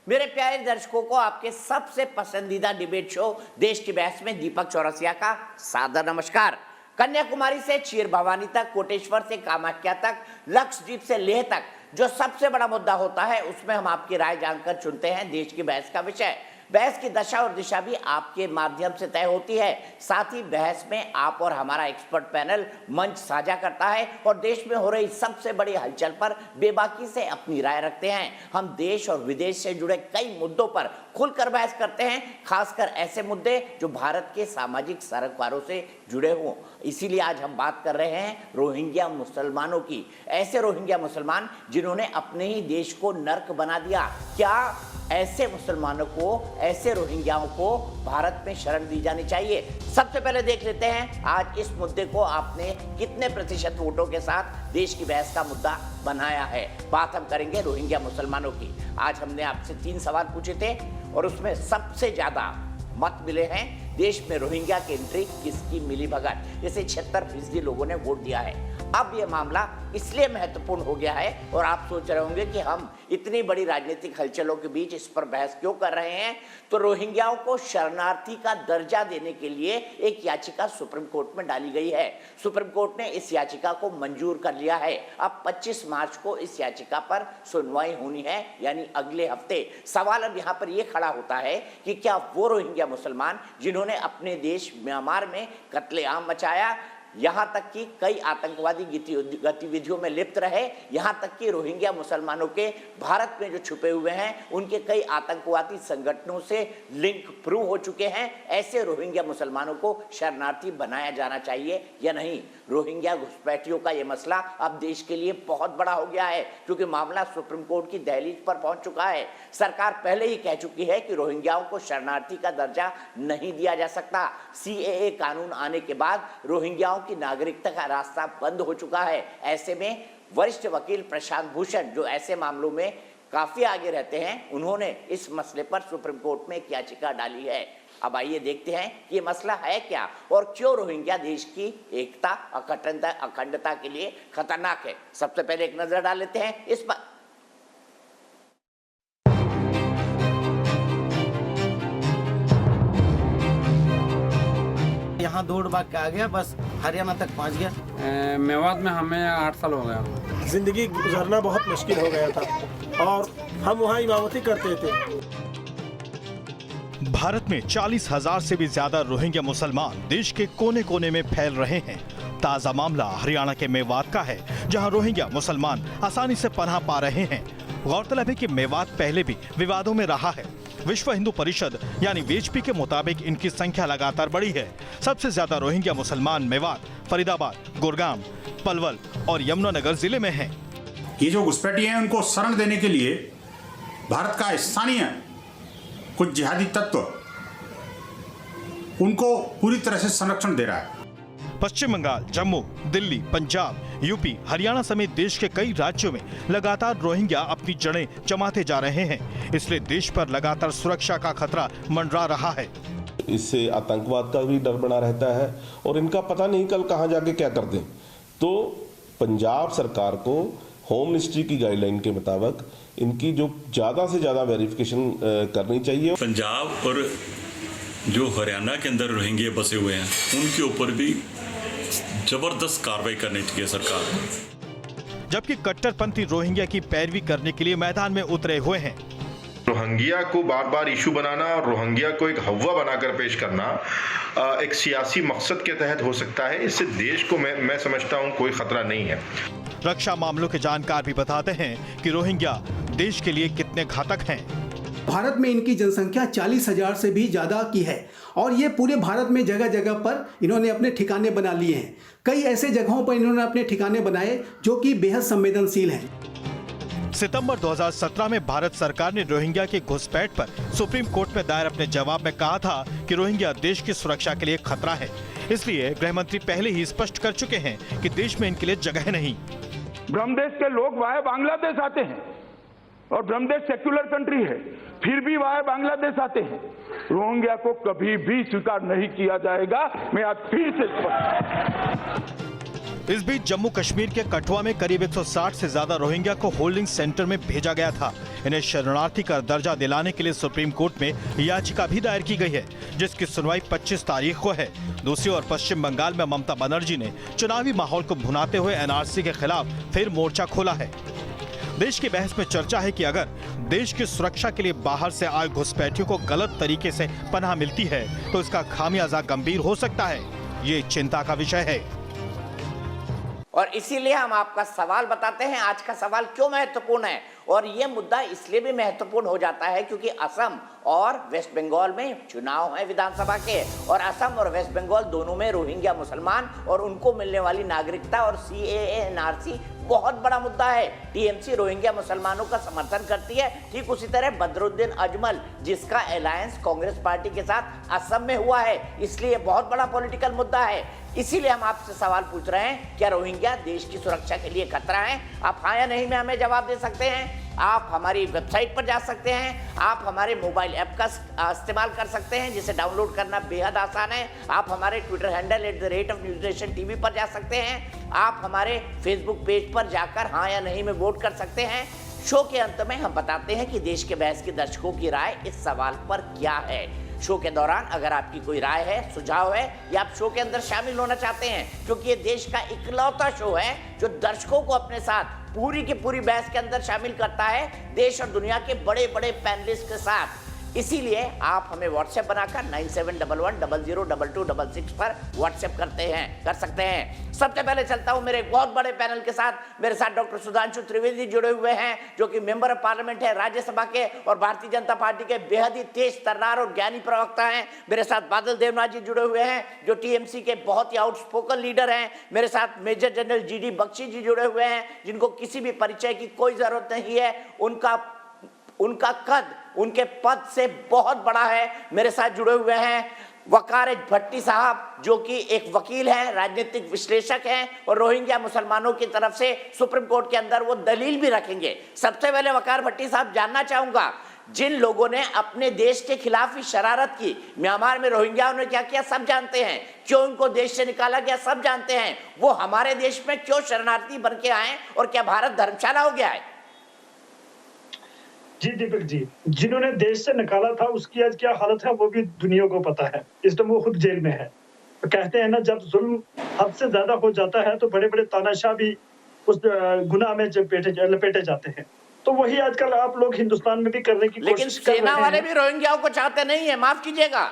मेरे प्यारे दर्शकों को आपके सबसे पसंदीदा डिबेट शो देश की बहस में दीपक चौरसिया का सादर नमस्कार। कन्याकुमारी से चीर भवानी तक, कोटेश्वर से कामाख्या तक, लक्षद्वीप से लेह तक जो सबसे बड़ा मुद्दा होता है उसमें हम आपकी राय जानकर चुनते हैं देश की बहस का विषय। बहस की दशा और दिशा भी आपके माध्यम से तय होती है। साथ ही बहस में आप और हमारा एक्सपर्ट पैनल मंच साझा करता है और देश में हो रही सबसे बड़ी हलचल पर बेबाकी से अपनी राय रखते हैं। हम देश और विदेश से जुड़े कई मुद्दों पर खुलकर बहस करते हैं, खासकर ऐसे मुद्दे जो भारत के सामाजिक सरकवारों से जुड़े हों। इसीलिए आज हम बात कर रहे हैं रोहिंग्या मुसलमानों की। ऐसे रोहिंग्या मुसलमान जिन्होंने अपने ही देश को नर्क बना दिया। क्या ऐसे मुसलमानों को, ऐसे रोहिंग्याओं को भारत में शरण दी जानी चाहिए? सबसे पहले देख लेते हैं आज इस मुद्दे को आपने कितने प्रतिशत वोटों के साथ देश की बहस का मुद्दा बनाया है। बात हम करेंगे रोहिंग्या मुसलमानों की। आज हमने आपसे 3 सवाल पूछे थे और उसमें सबसे ज्यादा मत मिले हैं देश में रोहिंग्या की एंट्री किसकी मिली भगत, जैसे 76% लोगों ने वोट दिया है। अब यह मामला इसलिए महत्वपूर्ण हो गया है और आप सोच रहे होंगे कि हम इतनी बड़ी राजनीतिक हलचलों के बीच इस पर बहस क्यों कर रहे हैं। तो रोहिंग्याओं को शरणार्थी का दर्जा देने के लिए एक याचिका सुप्रीम कोर्ट में डाली गई है। सुप्रीम कोर्ट ने इस याचिका को मंजूर कर लिया है। अब 25 मार्च को इस याचिका पर सुनवाई होनी है, यानी अगले हफ्ते। सवाल अब यहाँ पर यह खड़ा होता है कि क्या वो रोहिंग्या मुसलमान जिन्होंने अपने देश म्यांमार में कत्लेआम मचाया, यहाँ तक कि कई आतंकवादी गतिविधियों में लिप्त रहे, यहाँ तक कि रोहिंग्या मुसलमानों के भारत में जो छुपे हुए हैं उनके कई आतंकवादी संगठनों से लिंक प्रूव हो चुके हैं, ऐसे रोहिंग्या मुसलमानों को शरणार्थी बनाया जाना चाहिए या नहीं? रोहिंग्या घुसपैठियों का यह मसला अब देश के लिए बहुत बड़ा हो गया है क्योंकि मामला सुप्रीम कोर्ट की दहलीज पर पहुंच चुका है। सरकार पहले ही कह चुकी है कि रोहिंग्याओं को शरणार्थी का दर्जा नहीं दिया जा सकता। सीएए कानून आने के बाद रोहिंग्याओं की नागरिकता का रास्ता बंद हो चुका है। ऐसे में वरिष्ठ वकील प्रशांत भूषण, जो ऐसे मामलों में काफी आगे रहते हैं, उन्होंने इस मसले पर सुप्रीम कोर्ट में एक याचिका डाली है। अब आइए देखते हैं कि ये मसला है क्या और क्यों रोहिंग्या देश की एकता, अखंडता के लिए खतरनाक है। सबसे पहले एक नजर डाल लेते हैं इस पर। यहाँ दौड़ भाग के आ गया, बस हरियाणा तक पहुँच गया। मेवात में हमें 8 साल हो गया। जिंदगी गुजारना बहुत मुश्किल हो गया था और हम वहाँ इमामती करते थे। भारत में 40,000 से भी ज्यादा रोहिंग्या मुसलमान देश के कोने कोने में फैल रहे हैं। ताजा मामला हरियाणा के मेवात का है, जहां रोहिंग्या मुसलमान आसानी से पनाह पा रहे हैं। गौरतलब है कि मेवात पहले भी विवादों में रहा है। विश्व हिंदू परिषद यानी वीएचपी के मुताबिक इनकी संख्या लगातार बढ़ी है। सबसे ज्यादा रोहिंग्या मुसलमान मेवात, फरीदाबाद, गुड़गांव, पलवल और यमुनानगर जिले में हैं। ये जो घुसपैठी हैं उनको शरण देने के लिए भारत का स्थानीय कुछ जिहादी तत्व उनको पूरी तरह से संरक्षण दे रहा है। पश्चिम बंगाल, जम्मू, दिल्ली, पंजाब, यूपी, हरियाणा समेत देश के कई राज्यों में लगातार रोहिंग्या अपनी जड़ें जमाते जा रहे हैं। इसलिए देश पर लगातार सुरक्षा का खतरा मंडरा रहा है। इससे आतंकवाद का भी डर बना रहता है और इनका पता नहीं कल कहां जाके क्या कर दें। तो पंजाब सरकार को होम मिनिस्ट्री की गाइडलाइन के मुताबिक इनकी जो ज्यादा से ज्यादा वेरिफिकेशन करनी चाहिए। पंजाब और जो हरियाणा के अंदर रोहिंग्या बसे हुए हैं उनके ऊपर भी जबरदस्त कार्रवाई करनी चाहिए सरकार को। जबकि कट्टरपंथी रोहिंग्या की पैरवी करने के लिए मैदान में उतरे हुए हैं। रोहिंग्या को बार बार इशू बनाना और रोहिंग्या को एक हवा बनाकर पेश करना एक सियासी मकसद के तहत हो सकता है। इससे देश को मैं समझता हूं कोई खतरा नहीं है। रक्षा मामलों के जानकार भी बताते हैं कि रोहिंग्या देश के लिए कितने घातक हैं। भारत में इनकी जनसंख्या 40,000 से भी ज़्यादा की है और ये पूरे भारत में जगह जगह पर इन्होंने अपने ठिकाने बना लिए हैं। कई ऐसे जगहों पर इन्होंने अपने ठिकाने बनाए जो कि बेहद संवेदनशील हैं। सितंबर 2017 में भारत सरकार ने रोहिंग्या के घुसपैठ पर सुप्रीम कोर्ट में दायर अपने जवाब में कहा था कि रोहिंग्या देश की सुरक्षा के लिए खतरा है। इसलिए गृह मंत्री पहले ही स्पष्ट कर चुके हैं कि देश में इनके लिए जगह नहीं। ब्रह्मदेश के लोग वाया बांग्लादेश आते हैं और ब्रह्मदेश सेक्युलर कंट्री है, फिर भी वाया बांग्लादेश आते हैं। रोहिंग्या को कभी भी स्वीकार नहीं किया जाएगा। मैं आज फिर से इस बीच जम्मू कश्मीर के कठुआ में करीब 160 से ज्यादा रोहिंग्या को होल्डिंग सेंटर में भेजा गया था। इन्हें शरणार्थी का दर्जा दिलाने के लिए सुप्रीम कोर्ट में याचिका भी दायर की गई है, जिसकी सुनवाई 25 तारीख को है। दूसरी ओर पश्चिम बंगाल में ममता बनर्जी ने चुनावी माहौल को भुनाते हुए एनआरसी के खिलाफ फिर मोर्चा खोला है। देश की बहस में चर्चा है कि अगर देश की सुरक्षा के लिए बाहर से आए घुसपैठियों को गलत तरीके से पनाह मिलती है तो इसका खामियाजा गंभीर हो सकता है। ये चिंता का विषय है और इसीलिए हम आपका सवाल बताते हैं। आज का सवाल क्यों महत्वपूर्ण है, और ये मुद्दा इसलिए भी महत्वपूर्ण हो जाता है क्योंकि असम और वेस्ट बंगाल में चुनाव है विधानसभा के, और असम और वेस्ट बंगाल दोनों में रोहिंग्या मुसलमान और उनको मिलने वाली नागरिकता और CAA NRC बहुत बड़ा मुद्दा है। टीएमसी रोहिंग्या मुसलमानों का समर्थन करती है, ठीक उसी तरह बदरुद्दीन अजमल जिसका अलायंस कांग्रेस पार्टी के साथ असम में हुआ है, इसलिए बहुत बड़ा पॉलिटिकल मुद्दा है। इसीलिए हम आपसे सवाल पूछ रहे हैं, क्या रोहिंग्या देश की सुरक्षा के लिए खतरा है? आप हाँ या नहीं में हमें जवाब दे सकते हैं। आप हमारी वेबसाइट पर जा सकते हैं, आप हमारे मोबाइल ऐप का इस्तेमाल कर सकते हैं जिसे डाउनलोड करना बेहद आसान है। आप हमारे ट्विटर हैंडल @NewsNation TV पर जा सकते हैं। आप हमारे फेसबुक पेज पर जाकर हाँ या नहीं में वोट कर सकते हैं। शो के अंत में हम बताते हैं कि देश के बहस के दर्शकों की राय इस सवाल पर क्या है। शो के दौरान अगर आपकी कोई राय है, सुझाव है या आप शो के अंदर शामिल होना चाहते हैं, क्योंकि ये देश का इकलौता शो है जो दर्शकों को अपने साथ पूरी की पूरी बहस के अंदर शामिल करता है, देश और दुनिया के बड़े बड़े पैनलिस्ट के साथ। इसीलिए आप हमें व्हाट्सएप बनाकर 9711002266 पर व्हाट्सएप कर सकते हैं। सबसे पहले चलता हूं मेरे बहुत बड़े पैनल के साथ। मेरे साथ डॉक्टर सुधांशु त्रिवेदी जुड़े हुए हैं जो कि मेंबर ऑफ पार्लियामेंट है राज्यसभा के और भारतीय जनता पार्टी के बेहद ही तेज तर्रार और ज्ञानी प्रवक्ता हैं। मेरे साथ बादल देवनाथ जी जुड़े हुए हैं जो टीएमसी के बहुत ही आउटस्पोकन लीडर हैं। मेरे साथ मेजर जनरल GD बख्शी जी जुड़े हुए हैं जिनको किसी भी परिचय की कोई जरूरत नहीं है, उनका कद उनके पद से बहुत बड़ा है। मेरे साथ जुड़े हुए हैं वकार भट्टी साहब जो कि एक वकील हैं, राजनीतिक विश्लेषक हैं और रोहिंग्या मुसलमानों की तरफ से सुप्रीम कोर्ट के अंदर वो दलील भी रखेंगे। सबसे पहले वकार भट्टी साहब, जानना चाहूंगा जिन लोगों ने अपने देश के खिलाफ ही शरारत की, म्यांमार में रोहिंग्याओं ने क्या किया सब जानते हैं, क्यों उनको देश से निकाला गया सब जानते हैं, वो हमारे देश में क्यों शरणार्थी बन के आए और क्या भारत धर्मशाला हो गया है? जी दीपक जी, जिन्होंने देश से निकाला था उसकी आज क्या हालत है वो भी दुनिया को पता है। इस टाइम वो खुद जेल में है। तो कहते हैं ना, जब जुल्म हद से ज्यादा हो जाता है तो बड़े बड़े तानाशाह भी उस गुनाह में लपेटे जाते हैं। तो वही आजकल आप लोग हिंदुस्तान में भी करने की कोशिश कर रहे हैं। सेना वाले भी रोहिंग्याओं को चाहते नहीं है, माफ कीजिएगा।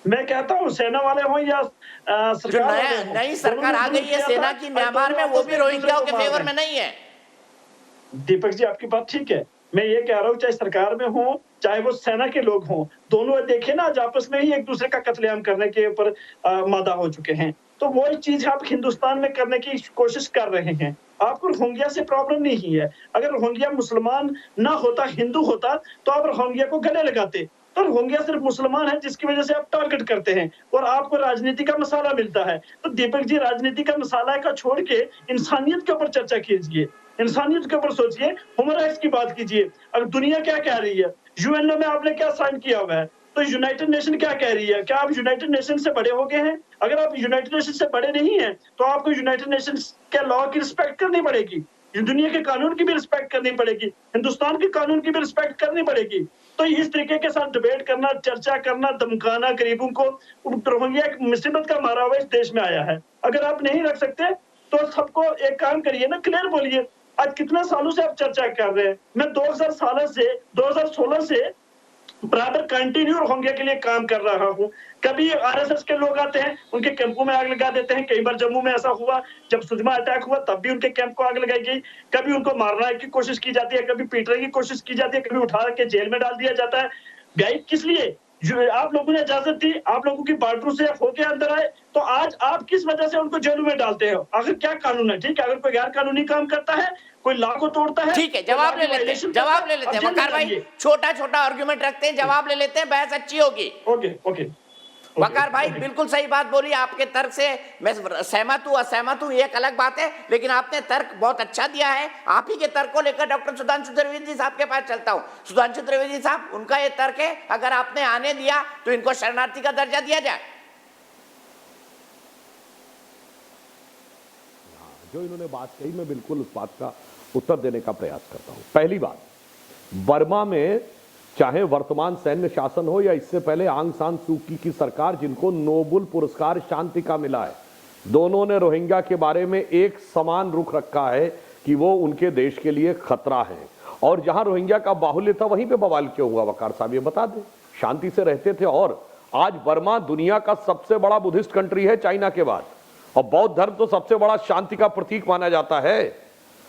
मैं कहता हूँ सेना वाले हो या सरकार, नई सरकार आ गई है सेना की म्यांमार में, वो भी रोहिंग्याओं के फेवर में नहीं है। दीपक जी आपकी बात ठीक है, मैं ये कह रहा हूँ चाहे सरकार में हो चाहे वो सेना के लोग हों, दोनों देखे ना आज आपस में ही एक दूसरे का कत्लेआम करने के ऊपर मादा हो चुके हैं। तो वही चीज आप हिंदुस्तान में करने की कोशिश कर रहे हैं। आपको रोहिंग्या से प्रॉब्लम नहीं है। अगर रोहिंग्या मुसलमान ना होता, हिंदू होता तो आप रोहिंग्या को गले लगाते। तो रोहिंग्या सिर्फ मुसलमान है जिसकी वजह से आप टारगेट करते हैं और आपको राजनीति का मसाला मिलता है। तो दीपक जी, राजनीति का मसाला का छोड़ के इंसानियत के ऊपर चर्चा कीजिए, इंसानियत के ऊपर सोचिए, ह्यूमन राइट्स की बात कीजिए। अब दुनिया क्या कह रही है, यूएनओ में आपने क्या साइन किया हुआ है, तो यूनाइटेड नेशन क्या कह रही है? क्या आप यूनाइटेड नेशन से बड़े हो गए हैं? अगर आप यूनाइटेड नेशन से बड़े नहीं हैं तो आपको यूनाइटेड नेशन के लॉ की रिस्पेक्ट करनी पड़ेगी, दुनिया के कानून की भी रिस्पेक्ट करनी पड़ेगी, हिंदुस्तान के कानून की भी रिस्पेक्ट करनी पड़ेगी। तो इस तरीके के साथ डिबेट करना, चर्चा करना, धमकाना गरीबों को, रोहिंग्या एक मुसीबत का मारा हुआ इस देश में आया है। अगर आप नहीं रख सकते तो सबको एक काम करिए ना, क्लियर बोलिए। आज कितने सालों से आप चर्चा कर रहे हैं? मैं 2016 से बराबर कंटिन्यू रोहिंग्या के लिए काम कर रहा हूँ। कभी आरएसएस के लोग आते हैं, उनके कैंपों में आग लगा देते हैं। कई बार जम्मू में ऐसा हुआ, जब सुजमा अटैक हुआ तब भी उनके कैंप को आग लगाई गई। कभी उनको मारने की कोशिश की जाती है, कभी पीटने की कोशिश की जाती है, कभी उठा के जेल में डाल दिया जाता है। गाइड किस लिए? आप लोगों ने इजाजत दी, आप लोगों की बार्डरों से होके अंदर आए, तो आज आप किस वजह से उनको जेलों में डालते हो? आखिर क्या कानून है? ठीक है, अगर कोई गैर कानूनी काम करता है, कोई लॉ को तोड़ता है, ठीक है, जवाब ले लेते हैं वकार भाई, छोटा छोटा आर्गुमेंट रखते हैं, जवाब ले लेते हैं, बहस अच्छी होगी। ओके वकार भाई बिल्कुल सही बात बोली, आपके तर्क से मैं सहमत हूँ, असहमत हूँ ये एक अलग बात है, लेकिन आपने तर्क बहुत अच्छा दिया है। आप ही के तर्क को लेकर डॉक्टर सुधांशु त्रिवेदी साहब के पास चलता हूँ। सुधांशु त्रिवेदी साहब, उनका ये तर्क है अगर आपने आने दिया तो इनको शरणार्थी का दर्जा दिया जाए। जो इन्होंने बात कही मैं बिल्कुल उस बात का उत्तर देने का प्रयास करता हूं। पहली बात, बर्मा में चाहे वर्तमान सैन्य शासन हो या इससे पहले आंग सान सू की सरकार, जिनको नोबेल पुरस्कार शांति का मिला है, दोनों ने रोहिंग्या के बारे में एक समान रुख रखा है कि वो उनके देश के लिए खतरा है। और जहां रोहिंग्या का बाहुल्य था वहीं पे बवाल क्यों हुआ, वकार साहब ये बता दें। शांति से रहते थे। और आज बर्मा दुनिया का सबसे बड़ा बुद्धिस्ट कंट्री है चाइना के बाद, और बौद्ध धर्म तो सबसे बड़ा शांति का प्रतीक माना जाता है।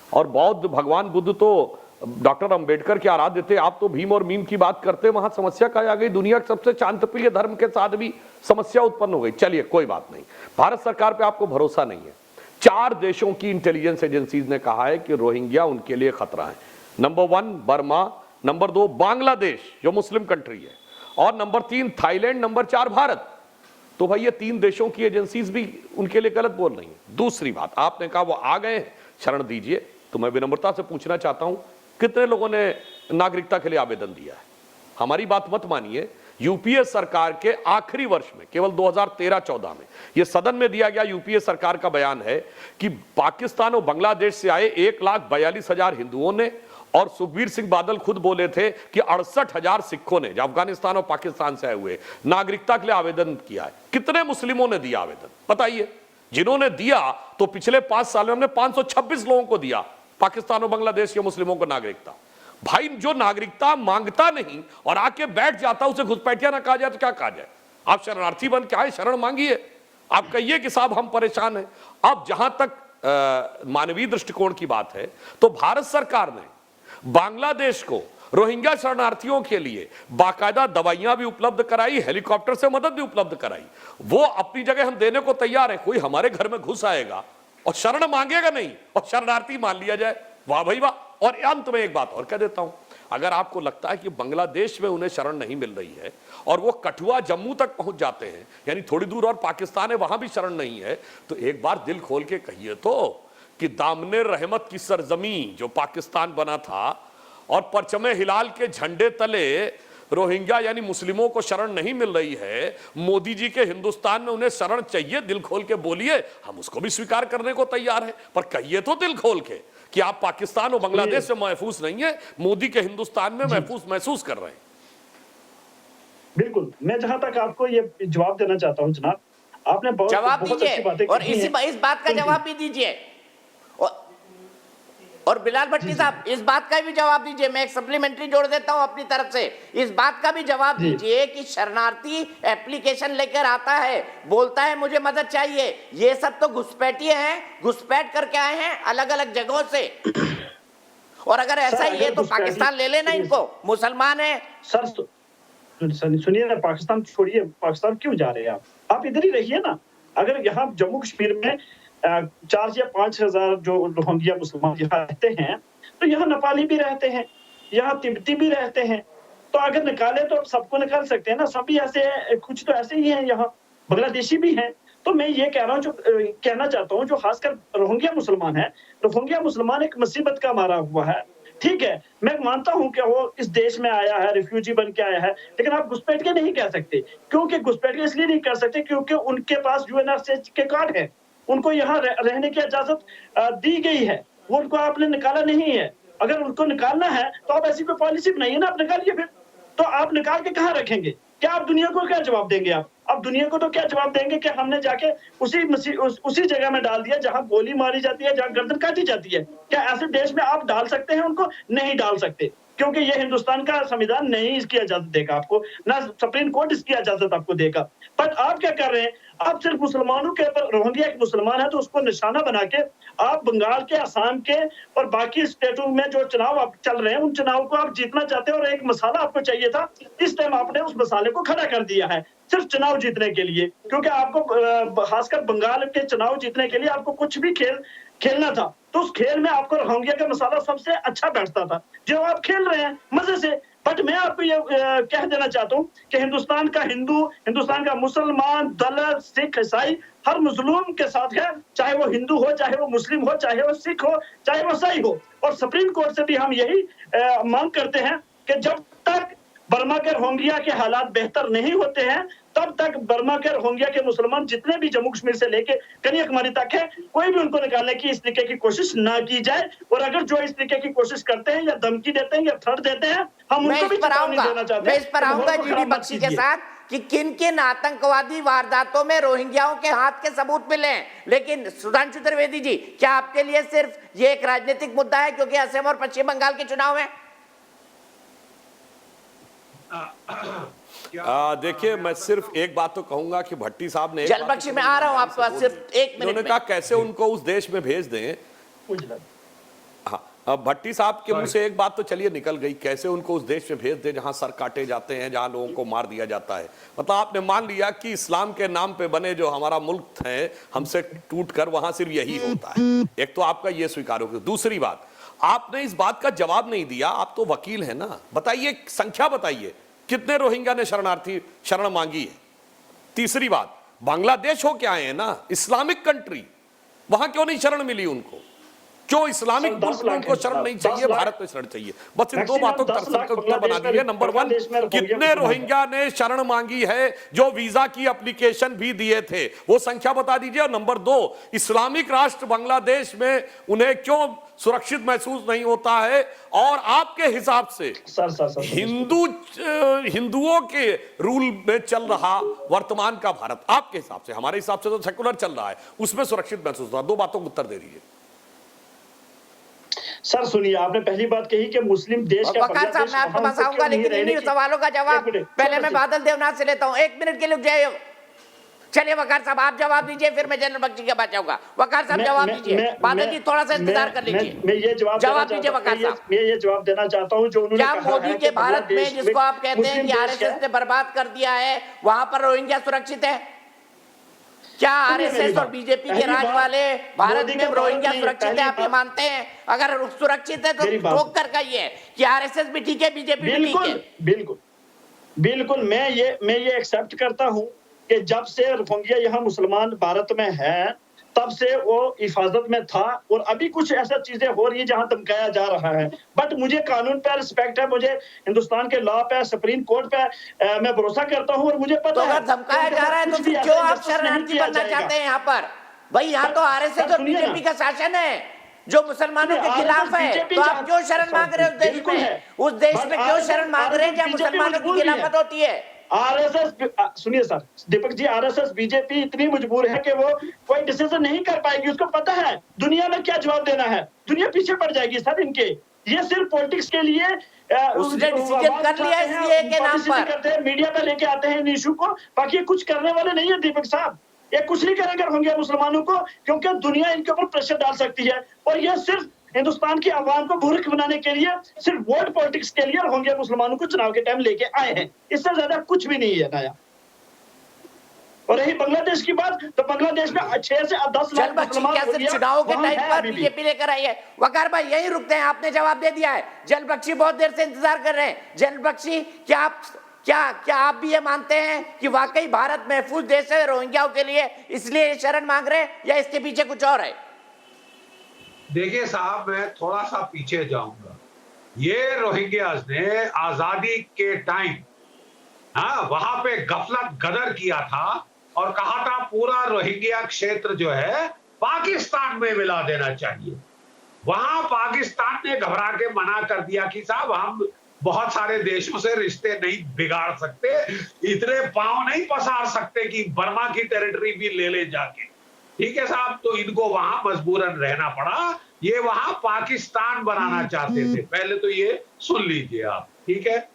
और बौद्ध भगवान बुद्ध तो डॉक्टर अंबेडकर के आराध्य थे। आप तो भीम और मीम की बात करते, वहां समस्या क्या आ गई, दुनिया के सबसे शांतिप्रिय धर्म के साथ भी समस्या उत्पन्न हो गई। चलिए कोई बात नहीं, भारत सरकार पे आपको भरोसा नहीं है। 4 देशों की इंटेलिजेंस एजेंसीज ने कहा है कि रोहिंग्या उनके लिए खतरा है। नंबर 1 बर्मा, नंबर 2 बांग्लादेश जो मुस्लिम कंट्री है, और नंबर 3 थाईलैंड, नंबर 4 भारत। तो भाई ये 3 देशों की एजेंसीज भी उनके लिए गलत बोल रही हैं। दूसरी बात, आपने कहा वो आ गए, शरण दीजिए, तो मैं विनम्रता से पूछना चाहता हूं कितने लोगों ने नागरिकता के लिए आवेदन दिया है? हमारी बात मत मानिए, यूपीए सरकार के आखिरी वर्ष में केवल 2013-14 में यह सदन में दिया गया यूपीए सरकार का बयान है कि पाकिस्तान और बांग्लादेश से आए 1,42,000 हिंदुओं ने, और सुखबीर सिंह बादल खुद बोले थे कि 68,000 सिखों ने, जो अफगानिस्तान और पाकिस्तान से आए हुए, नागरिकता के लिए आवेदन किया है। कितने मुस्लिमों ने दिया आवेदन बताइए? जिन्होंने दिया तो पिछले 5 साल में हमने 526 लोगों को दिया, पाकिस्तान और बांग्लादेश के मुस्लिमों को नागरिकता। भाई जो नागरिकता मांगता नहीं और आके बैठ जाता, उसे घुसपैठिया ना कहा जाए तो क्या कहा जाए? आप शरणार्थी बन के आए, शरण मांगिए, आप कहिए कि साहब हम परेशान हैं। अब जहां तक मानवीय दृष्टिकोण की बात है, तो भारत सरकार ने बांग्लादेश को रोहिंग्या शरणार्थियों के लिए बाकायदा दवाइयां भी उपलब्ध कराई, हेलीकॉप्टर से मदद भी उपलब्ध कराई। वो अपनी जगह हम देने को तैयार है। कोई हमारे घर में घुस आएगा और शरण मांगेगा नहीं और शरणार्थी मान लिया जाए, वाह भाई वाह। और अंत में एक बात और कह देता हूं, अगर आपको लगता है कि बांग्लादेश में उन्हें शरण नहीं मिल रही है और वो कठुआ जम्मू तक पहुंच जाते हैं, यानी थोड़ी दूर और पाकिस्तान है, वहां भी शरण नहीं है, तो एक बार दिल खोल के कहिए तो कि दामने रहमत की सरजमी जो पाकिस्तान बना था और परचमे हिलाल के झंडे तले रोहिंग्या यानी मुस्लिमों को शरण नहीं मिल रही है, मोदी जी के हिंदुस्तान में उन्हें शरण चाहिए, दिल खोल के बोलिए, हम उसको भी स्वीकार करने को तैयार हैं। पर कहिए तो दिल खोल के कि आप पाकिस्तान और बांग्लादेश से महफूज नहीं है, मोदी के हिंदुस्तान में महसूस कर रहे हैं। बिल्कुल, मैं जहां तक आपको ये जवाब देना चाहता हूं जनाब, आपने बहुत अच्छी बातें और इस बात का जवाब भी दीजिए। और बिलाल भट्टी साहब इस बात का भी जवाब दीजिए, मैं एक सप्लीमेंट्री जोड़ देता हूं अपनी तरफ से, इस बात का भी जवाब दीजिए कि शरणार्थी एप्लीकेशन लेकर आता है, बोलता है मुझे मदद चाहिए, ये सब तो घुसपैठिए हैं, घुसपैठ करके आए हैं अलग अलग जगहों से। और अगर ऐसा ही है तो पाकिस्तान ले लेना इनको, मुसलमान है। सर सुनिए ना, पाकिस्तान छोड़िए, पाकिस्तान क्यों जा रहे हैं आप इधर ही रहिए ना। अगर यहाँ जम्मू कश्मीर में 4 या 5 हजार जो रोहिंग्या मुसलमान यहाँ रहते हैं, तो यहाँ नेपाली भी रहते हैं, यहाँ तिब्बती भी रहते हैं, तो अगर निकाले तो सबको निकाल सकते हैं ना। सभी ऐसे, कुछ तो ऐसे ही हैं, यहाँ बांग्लादेशी भी हैं। तो मैं ये कह रहा हूँ, जो कहना चाहता हूँ, जो खासकर रोहिंग्या मुसलमान है, रोहिंग्या मुसलमान एक मुसीबत का मारा हुआ है। ठीक है, मैं मानता हूं कि वो इस देश में आया है, रिफ्यूजी बन के आया है, लेकिन आप घुसपैठ के नहीं कह सकते। क्योंकि घुसपैठ के इसलिए नहीं कर सकते क्योंकि उनके पास यूएनएचसीआर के कार्ड है, उनको यहाँ रहने की इजाजत दी गई है, वो उनको आपने निकाला नहीं है। अगर उनको निकालना है तो आप ऐसी कोई पॉलिसी बनाइए ना, आप निकालिए फिर। तो आप निकाल के कहाँ रखेंगे? क्या आप दुनिया को क्या जवाब देंगे? आप दुनिया को तो क्या जवाब देंगे कि हमने जाके उसी जगह में डाल दिया जहां गोली मारी जाती है, जहां गर्दन काटी जाती है। क्या ऐसे देश में आप डाल सकते हैं उनको? नहीं डाल सकते, क्योंकि ये हिंदुस्तान का संविधान नहीं इसकी इजाजत देगा आपको, ना सुप्रीम कोर्ट इसकी इजाजत आपको देगा। पर आप क्या कर रहे हैं? आप सिर्फ मुसलमानों के ऊपर, रोहिंग्या एक मुसलमान है तो उसको निशाना बना के आप बंगाल के, असम के और बाकी स्टेटों में जो चुनाव आप चल रहे हैं, उन चुनाव को आप जीतना चाहते हैं। और एक मसाला आपको चाहिए था, इस टाइम आपने उस मसाले को खड़ा कर दिया है सिर्फ चुनाव जीतने के लिए, क्योंकि आपको खासकर बंगाल के चुनाव जीतने के लिए आपको कुछ भी खेलना था, तो उस खेल में आपको रोहिंग्या का मसाला सबसे अच्छा बैठता था, जो आप खेल रहे हैं मजे से। बट मैं आपको ये कह देना चाहता हूँ कि हिंदुस्तान का हिंदू, हिंदुस्तान का मुसलमान, दलित, सिख, ईसाई हर मजलूम के साथ है, चाहे वो हिंदू हो, चाहे वो मुस्लिम हो, चाहे वो सिख हो, चाहे वो ईसाई हो। और सुप्रीम कोर्ट से भी हम यही मांग करते हैं कि जब तक बर्मा के रोहिंग्या के हालात बेहतर नहीं होते हैं, तब तक बर्मा के रोहिंग्या के मुसलमान जितने भी जम्मू कश्मीर से लेके कन्याकुमारी तक है, कोई भी उनको निकालने की इस तरीके की कोशिश ना की जाए। और अगर जो इस तरीके की कोशिश करते हैं या धमकी देते हैं या थ्रेट देते हैं, हम उनको भी चेतावनी देना चाहते हैं। मैं इस पर आऊंगा जीडी बख्शी के साथ कि किन किन आतंकवादी वारदातों में रोहिंग्याओं के हाथ के सबूत मिले हैं। लेकिन सुधांशु त्रिवेदी जी, क्या आपके लिए सिर्फ ये एक राजनीतिक मुद्दा है क्योंकि असम और पश्चिम बंगाल के चुनाव है? देखिए, मैं सिर्फ एक बात तो कहूंगा कि भट्टी साहब ने, जल बख्शी मैं आ रहा हूं आपके पास सिर्फ एक मिनट। उन्होंने कहा कैसे उनको उस देश में भेज दें। हाँ, अब भट्टी साहब के मुंह से एक बात तो चलिए निकल गई, कैसे उनको उस देश में भेज दें जहां सर काटे जाते हैं, जहां लोगों को मार दिया जाता है। मतलब आपने मान लिया कि इस्लाम के नाम पे बने जो हमारा मुल्क है, हमसे टूट कर वहां सिर्फ यही होता है। एक तो आपका ये स्वीकार हो गया। दूसरी बात, आपने इस बात का जवाब नहीं दिया, आप तो वकील हैं ना, बताइए संख्या बताइए कितने रोहिंग्या ने शरण मांगी है। तीसरी बात, बांग्लादेश हो क्या है ना, इस्लामिक कंट्री, वहां क्यों नहीं शरण मिली उनको? क्यों इस्लामिक मुल्क में उनको शरण नहीं चाहिए, भारत में शरण चाहिए? बस इन दो बातों का उत्तर बना दीजिए। नंबर 1, कितने रोहिंग्या ने शरण मांगी है जो वीजा की एप्लीकेशन भी दिए थे, वो संख्या बता दीजिए। और नंबर 2, इस्लामिक राष्ट्र बांग्लादेश में उन्हें क्यों सुरक्षित महसूस नहीं होता है? और आपके हिसाब से हिंदुओं के रूल में चल रहा वर्तमान का भारत, आपके हिसाब से, हमारे हिसाब से तो सेकुलर चल रहा है, उसमें सुरक्षित महसूस होता है? दो बातों का उत्तर दे दीजिए। सर सुनिए, आपने पहली बात कही कि मुस्लिम देश का वकार साहब, मैं आपके पास आऊंगा, लेकिन इन्हीं सवालों का जवाब पहले मैं बादल देवनाथ से लेता हूं। एक मिनट के लिए जाइए। चलिए वकार साहब आप जवाब दीजिए, फिर मैं जनरल बख्शी के पास जाऊंगा। वकार साहब जवाब दीजिए। बादल जी थोड़ा सा इंतजार कर लीजिए। मैं ये जवाब दीजिए वकार साहब। मैं ये जवाब देना चाहता हूं जो उन्होंने क्या मोदी के भारत में, जिसको आप कहते हैं कि आरएसएस ने बर्बाद कर दिया है, वहां पर रोहिंग्या सुरक्षित है? क्या आरएसएस और बीजेपी के राज वाले भारत में रोहिंग्या सुरक्षित है? आप ये मानते हैं? अगर सुरक्षित है तो ठोक कर कहिए कि आरएसएस भी ठीक है, बीजेपी भी ठीक है। बिल्कुल मैं ये एक्सेप्ट करता हूं कि जब से रोहिंग्या यहाँ मुसलमान भारत में है तब से वो हिफाजत में था, और अभी कुछ ऐसा चीजें हो रही है जहां धमकाया जा रहा है। बट मुझे कानून पे रिस्पेक्ट है, मुझे हिंदुस्तान के लॉ पे, सुप्रीम कोर्ट पे मैं भरोसा करता हूँ, और मुझे पता है अगर धमकाया जा रहा है तो फिर क्यों आप शरणार्थी बनना चाहते हैं यहाँ पर? भाई यहाँ तो आरएसएस और बीजेपी का शासन है जो मुसलमानों के खिलाफ है, तो आप क्यों शरण मांग रहे हो उस देश में? उस देश में क्यों शरण मांग रहे हैं जहाँ मुसलमानों की खिलाफत होती है? आरएसएस, सुनिए sir Deepak ji, RSS BJP इतनी मजबूर है कि वो कोई डिसीजन नहीं कर पाएगी। उसको पता है दुनिया में क्या जवाब देना है, दुनिया पीछे पड़ जाएगी सर इनके। ये सिर्फ पॉलिटिक्स के लिए उसने डिसीजन कर लिया इसलिए के नाम पर करते हैं, मीडिया पे लेके आते हैं इन इशू को, बाकी ये कुछ करने वाले नहीं है दीपक साहब। ये कुछ नहीं करेंगे रोहिंग्या मुसलमानों को, क्योंकि दुनिया इनके ऊपर प्रेशर डाल सकती है। और ये सिर्फ हिंदुस्तान की आवाम को मूर्ख बनाने के लिए, सिर्फ वोट पॉलिटिक्स के लिए रोहिंग्या मुसलमानों को चुनाव के टाइम लेके आए हैं। इससे ज्यादा कुछ भी नहीं है नया। और यही बांग्लादेश की बात, तो बांग्लादेश में 6 से 10 लाख मुसलमान चुनाव के टाइम पर बीजेपी लेकर आई है। वकार भाई यही रुकते हैं, आपने जवाब दे दिया है। जल बख्शी बहुत देर से इंतजार कर रहे हैं। जल बख्शी, क्या आप भी ये मानते हैं कि वाकई भारत महफूज देश है रोहिंग्याओं के लिए, इसलिए शरण मांग रहे हैं, या इसके पीछे कुछ और है? देखिए साहब, मैं थोड़ा सा पीछे जाऊंगा। ये रोहिंग्यास ने आजादी के टाइम वहां पे गफलत गदर किया था और कहा था पूरा रोहिंग्या क्षेत्र जो है पाकिस्तान में मिला देना चाहिए। वहां पाकिस्तान ने घबरा के मना कर दिया कि साहब हम बहुत सारे देशों से रिश्ते नहीं बिगाड़ सकते, इतने पांव नहीं पसार सकते कि बर्मा की टेरिटरी भी ले ले जाके। ठीक है साहब, तो इनको वहां मजबूरन रहना पड़ा। ये वहां पाकिस्तान बनाना चाहते थे, पहले तो ये सुन लीजिए आप, ठीक है।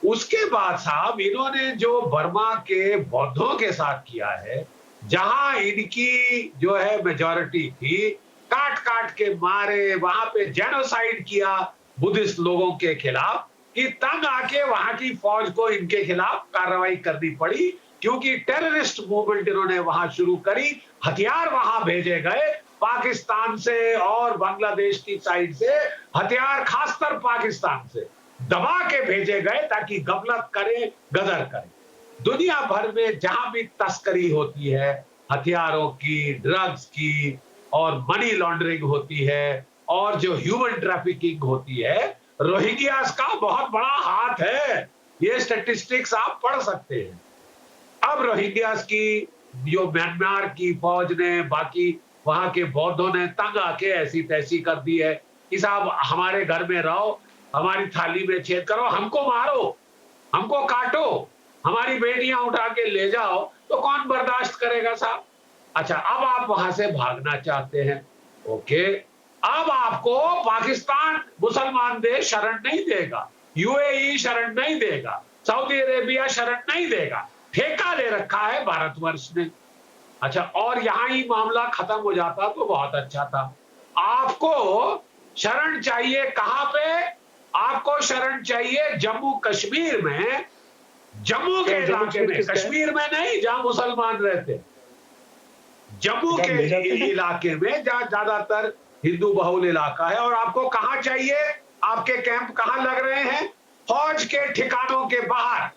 उसके बाद साहब इन्होंने जो बर्मा के बौद्धों के साथ किया है, जहां इनकी जो है मेजॉरिटी थी, काट काट के मारे, वहां पे जेनोसाइड किया बुद्धिस्ट लोगों के खिलाफ, कि तंग आके वहां की फौज को इनके खिलाफ कार्रवाई करनी पड़ी, क्योंकि टेररिस्ट मूवमेंट इन्होंने वहां शुरू करी। हथियार वहां भेजे गए पाकिस्तान से और बांग्लादेश की साइड से, हथियार खासकर पाकिस्तान से दबा के भेजे गए ताकि गफलत करे, गदर करे। दुनिया भर में जहां भी तस्करी होती है हथियारों की, ड्रग्स की और मनी लॉन्ड्रिंग होती है और जो ह्यूमन ट्रैफिकिंग होती है, रोहिंग्यास का बहुत बड़ा हाथ है। ये स्टैटिस्टिक्स आप पढ़ सकते हैं। अब रोहिंग्यास की जो म्यांमार की फौज ने, बाकी वहां के बौद्धों ने तंग आके ऐसी तैसी कर दी है कि साहब हमारे घर में रहो, हमारी थाली में छेद करो, हमको मारो, हमको काटो, हमारी बेटियां उठा के ले जाओ, तो कौन बर्दाश्त करेगा साहब? अच्छा, अब आप वहां से भागना चाहते हैं, ओके, अब आपको पाकिस्तान मुसलमान देश शरण नहीं देगा, यूएई शरण नहीं देगा, सऊदी अरेबिया शरण नहीं देगा, ठेका ले रखा है भारतवर्ष ने। अच्छा, और यहां ही मामला खत्म हो जाता तो बहुत अच्छा था। आपको शरण चाहिए कहां पे? आपको शरण चाहिए जम्मू कश्मीर में, जम्मू के इलाके में, कश्मीर में नहीं जहां मुसलमान रहते, जम्मू के इलाके में जहां ज्यादातर हिंदू बहुल इलाका है। और आपको कहां चाहिए? आपके कैंप कहां लग रहे हैं? फौज के ठिकानों के बाहर,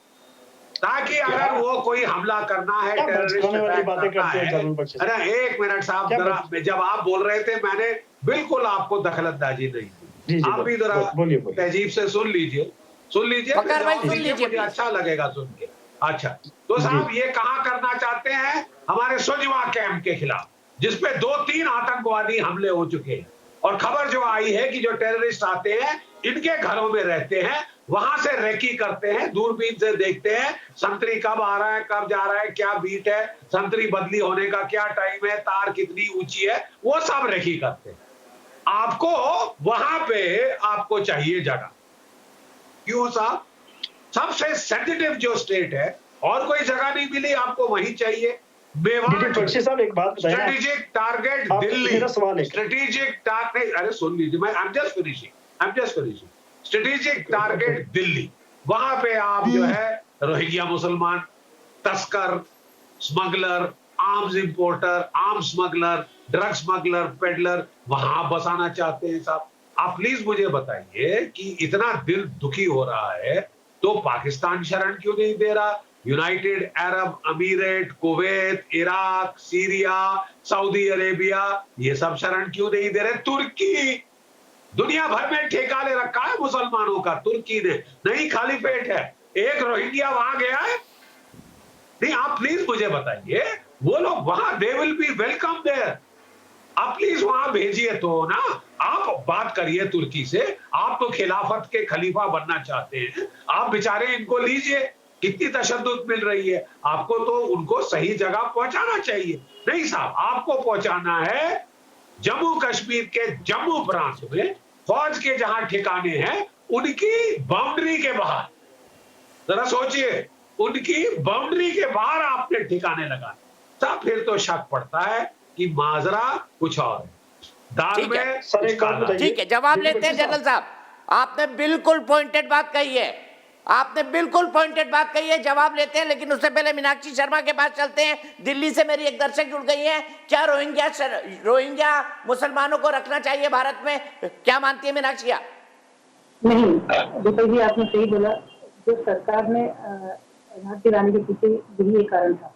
ताकि अगर वो कोई हमला करना है, टेररिस्ट अटैक करना है। अरे एक मिनट साहब, जरा जब आप बोल रहे थे मैंने बिल्कुल आपको दखलंदाजी नहीं दी, आप भी जरा तहजीब से सुन लीजिए, मुझे अच्छा लगेगा सुन के। अच्छा, तो साहब ये कहां करना चाहते हैं? हमारे सुजवा कैंप के खिलाफ, जिसपे 2-3 आतंकवादी हमले हो चुके हैं, और खबर जो आई है कि जो टेररिस्ट आते हैं इनके घरों में रहते हैं, वहां से रेकी करते हैं, दूरबीन से देखते हैं संतरी कब आ रहा है, कब जा रहा है, क्या बीट है, संतरी बदली होने का क्या टाइम है, तार कितनी ऊंची है, वो सब रेकी करते हैं। आपको वहां पे आपको चाहिए जगह, क्यों साहब? सबसे सेंसिटिव जो स्टेट है, और कोई जगह नहीं मिली, आपको वहीं चाहिए। Mewar strategic target Delhi, strategic target, अरे सुन लीजिए, मैं I am just finishing. Strategic target Delhi, वहां पे आप जो है रोहिंग्या मुसलमान, तस्कर, smuggler, arms importer, arms smuggler, drug smuggler, peddler वहां बसाना चाहते हैं साहब। आप प्लीज मुझे बताइए कि इतना दिल दुखी हो रहा है तो पाकिस्तान शरण क्यों नहीं दे रहा? United Arab Emirate, Kuwait, Iraq, Syria, Saudi Arabia, ये सब शरण क्यों नहीं दे रहे? तुर्की दुनिया भर में ठेका ले रखा है मुसलमानों का, तुर्की ने, नहीं खाली पेट है, एक रोहिंग्या वहां गया है? नहीं, आप प्लीज मुझे बताइए, वो लोग वहां they will be welcome there, आप प्लीज वहां भेजिए तो ना। आप बात करिए तुर्की से, आप तो खिलाफत के खलीफा बनना चाहते हैं, आप बेचारे इनको लीजिए, कितनी तशद्दुद मिल रही है आपको, तो उनको सही जगह पहुंचाना चाहिए। नहीं साहब, आपको पहुंचाना है जम्मू कश्मीर के जम्मू प्रांत में, फौज के जहां ठिकाने हैं उनकी बाउंड्री के बाहर। जरा सोचिए, उनकी बाउंड्री के बाहर आपने ठिकाने लगाए, तब फिर तो शक पड़ता है कि माजरा कुछ और है, दाल में कुछ काला। ठीक है, जवाब लेते हैं जनरल साहब। आपने बिल्कुल पॉइंटेड बात कही है, आपने बिल्कुल पॉइंटेड बात कही है, जवाब लेते हैं। लेकिन उससे पहले मीनाक्षी शर्मा के पास चलते हैं। दिल्ली से मेरी एक दर्शक जुड़ गई है। क्या रोहिंग्या मुसलमानों को रखना चाहिए भारत में? क्या मानती है मीनाक्षी? नहीं, दीपक जी आपने सही बोला, जो सरकार ने राहत लाने के पीछे यही एक कारण था।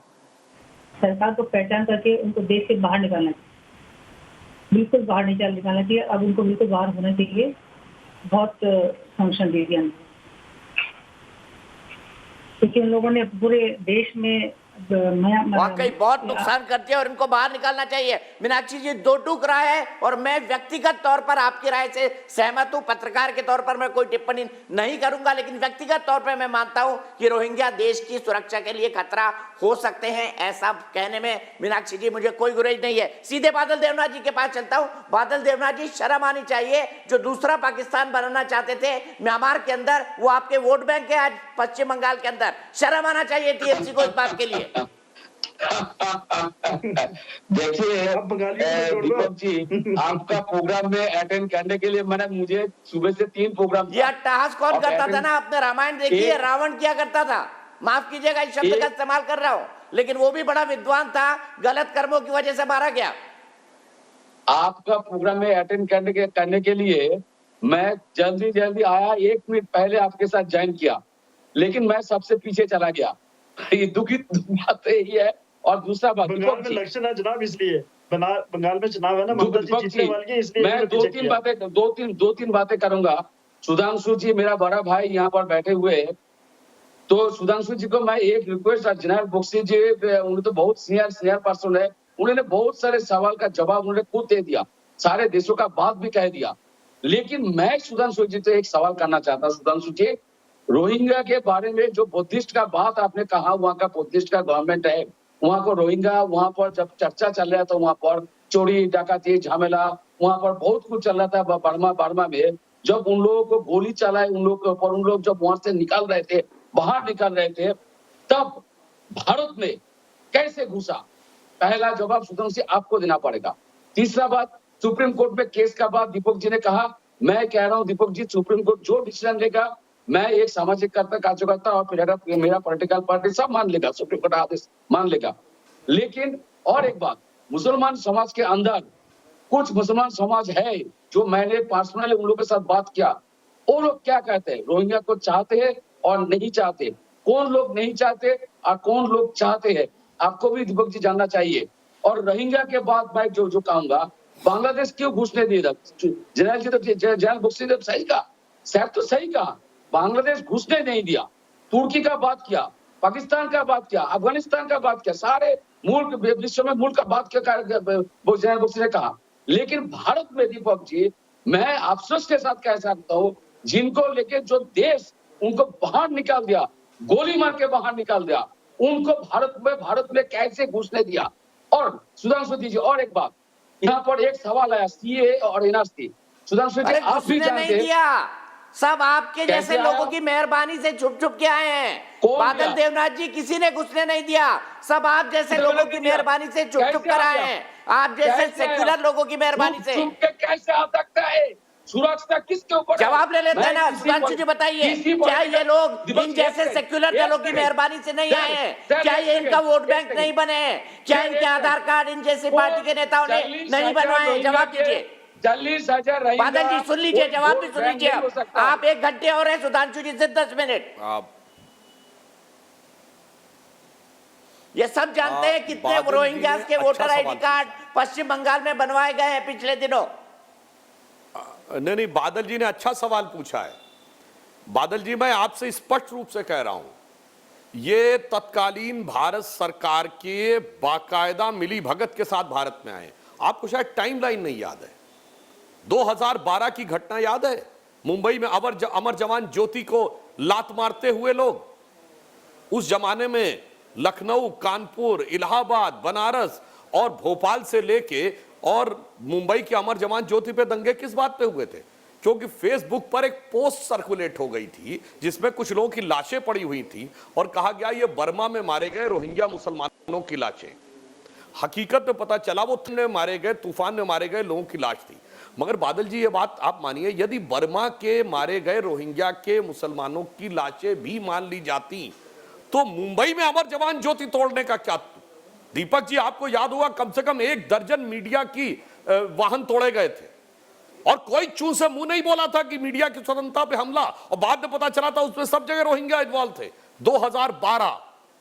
सरकार को पहचान करके उनको देश से बाहर निकालना चाहिए, बिल्कुल बाहर निकालना चाहिए। अब उनको बिल्कुल बाहर होना चाहिए, बहुत फंक्शन दे दिया, क्योंकि उन लोगों ने पूरे देश में वाकई बहुत नुकसान करती है और इनको बाहर निकालना चाहिए। मीनाक्षी जी, दो टूक राय है और मैं व्यक्तिगत तौर पर आपकी राय से सहमत हूं। पत्रकार के तौर पर मैं कोई टिप्पणी नहीं करूंगा, लेकिन व्यक्तिगत तौर पर मैं मानता हूं कि रोहिंग्या देश की सुरक्षा के लिए खतरा हो सकते हैं। ऐसा कहने में मीनाक्षी जी मुझे कोई गुरेज नहीं है। सीधे बादल देवनाथ जी के पास चलता हूं। बादल देवनाथ जी, शर्म आनी चाहिए, जो दूसरा पाकिस्तान बनाना चाहते थे म्यांमार के अंदर, वो आपके वोट बैंक है आज पश्चिम बंगाल के अंदर। शर्म आना चाहिए टीएमसी को इस बात के लिए। देखिए दीपक जी, आपका प्रोग्राम में अटेंड करने के लिए मुझे सुबह से 3 प्रोग्राम, ये अट्टहास कौन करता था ना? आपने रामायण देखी है, रावण क्या करता था? माफ कीजिएगा इस शब्द का इस्तेमाल कर रहा हूँ, लेकिन वो भी बड़ा विद्वान था, गलत कर्मों की वजह से मारा गया। आपका प्रोग्राम में अटेंड करने के लिए मैं जल्दी आया, 1 मिनट पहले आपके साथ ज्वाइन किया, लेकिन मैं सबसे पीछे चला गया। ये दुखित बात यही है। और दूसरा बात, बंगाल में इलेक्शन है जनाब, इसलिए बंगाल में चुनाव है ना, ममता जी जीतने वाली है, इसलिए मैं दो तीन बातें करूंगा। सुधांशु जी, मेरा बड़ा भाई यहाँ पर बैठे हुए, तो सुधांशु जी को मैं एक रिक्वेस्ट, जनरल बख्शी जी उन्होंने तो बहुत सीनियर पर्सन है, उन्होंने बहुत सारे सवाल का जवाब उन्होंने खुद दे दिया, सारे देशों का बात भी कह दिया। लेकिन मैं सुधांशु जी से एक सवाल करना चाहता हूँ। सुधांशु जी, रोहिंग्या के बारे में जो बुद्धिस्ट का बात आपने कहा, वहाँ का बुद्धिस्ट का गवर्नमेंट है, वहाँ को रोहिंग्या, वहाँ पर जब चर्चा चल रहा था वहाँ पर चोरी डकाती झमेला, वहाँ पर बहुत कुछ चल रहा था बर्मा में, जब उन लोगों को गोली चलाए उन लोग के ऊपर, उन लोग जब वहां से निकल रहे थे, बाहर निकल रहे थे, तब भारत में कैसे घुसा? पहला जवाब सुधांशु जी आपको देना पड़ेगा। तीसरा बात, सुप्रीम कोर्ट में केस का बाद दीपक जी ने कहा, मैं कह रहा हूँ दीपक जी, सुप्रीम कोर्ट जो डिसीजन लेगा, मैं एक सामाजिक कार्यकर्ता और फिर मेरा पॉलिटिकल पार्टी सब मान लेगा, सुप्रीम कोर्ट आदेश मान लेगा। लेकिन और एक बात, मुसलमान समाज के अंदर कुछ मुसलमान समाज है जो मैंने पर्सनली उन लोगों के साथ बात किया, वो लोग क्या कहते हैं, रोहिंग्या को चाहते हैं और नहीं चाहते, कौन लोग नहीं चाहते और कौन लोग चाहते हैं, आपको भी दीपक जी जानना चाहिए। और रोहिंग्या के बाद मैं जो कहूंगा, बांग्लादेश क्यों घुसने दिया? जनरल जी तो जनरल बख्शी ने सही कहा, साहब तो सही कहा, बांग्लादेश घुसने नहीं दिया। तुर्की का बात किया, पाकिस्तान का बात किया, अफगानिस्तान का बात किया, सारे मुल्क विश्व में मुल्क का बात किया जनरल बख्शी ने कहा। लेकिन भारत में दीपक जी, मैं अफसोस के साथ कह सकता हूँ, जिनको लेके जो देश उनको बाहर निकाल दिया, गोली मार के बाहर निकाल दिया, उनको भारत में कैसे घुसने दिया? और सुधांशु जी और एक बात, यहाँ पर एक सवाल आया सीए और एनआरसी। सुधांशु जी आप भी जानते हैं, सब आपके जैसे लोगों की मेहरबानी से छुप के आए हैं। बादल देवनाथ जी किसी ने घुसने नहीं दिया, सब आप जैसे लोगों की मेहरबानी से छुप कर आए हैं, आप जैसे सेक्युलर लोगों की मेहरबानी से। कैसे आ सकता है? सुरक्षा किसके ऊपर? जवाब ले लेते हैं ना सुधांशु जी, बताइए क्या ये लोग इन जैसे सेक्युलर दलों की मेहरबानी से नहीं आए हैं? क्या ये इनका वोट बैंक नहीं बने हैं? क्या इनके आधार कार्ड इन जैसी पार्टी के नेताओं ने नहीं बनवाए? जवाब दीजिए। बादल जी सुन लीजिए, जवाब भी सुन लीजिए। आप 1 घंटे और है, सुधांशु जी से 10 मिनट। ये सब जानते हैं कितने रोहिंग्या के वोटर आईडी कार्ड पश्चिम बंगाल में बनवाए गए हैं पिछले दिनों। नहीं, बादल जी ने अच्छा सवाल पूछा है। बादल जी, मैं आपसे स्पष्ट रूप से कह रहा हूं, ये तत्कालीन भारत सरकार के बाकायदा मिली भगत के साथ भारत में आए। आपको शायद टाइमलाइन नहीं याद है, 2012 की घटना याद है? मुंबई में अमर जवान ज्योति को लात मारते हुए लोग, उस जमाने में लखनऊ, कानपुर, इलाहाबाद, बनारस और भोपाल से लेके और मुंबई के अमर जवान ज्योति पे दंगे किस बात पे हुए थे? क्योंकि फेसबुक पर एक पोस्ट सर्कुलेट हो गई थी जिसमें कुछ लोगों की लाशें पड़ी हुई थी और कहा गया ये बर्मा में मारे गए रोहिंग्या मुसलमानों की लाशें। हकीकत में पता चला वो मारे गए, तूफान में मारे गए लोगों की लाश थी। मगर बादल जी, ये बात आप मानिए, यदि बर्मा के मारे गए रोहिंग्या के मुसलमानों की लाशें भी मान ली जाती तो मुंबई में अमर जवान ज्योति तोड़ने का क्या? दीपक जी, आपको याद होगा कम से कम 1 दर्जन मीडिया की वाहन तोड़े गए थे और कोई चूं से मुंह नहीं बोला था कि मीडिया की स्वतंत्रता पे हमला, और बाद में पता चला था उसमें सब जगह रोहिंग्या इन्वॉल्व थे। 2012,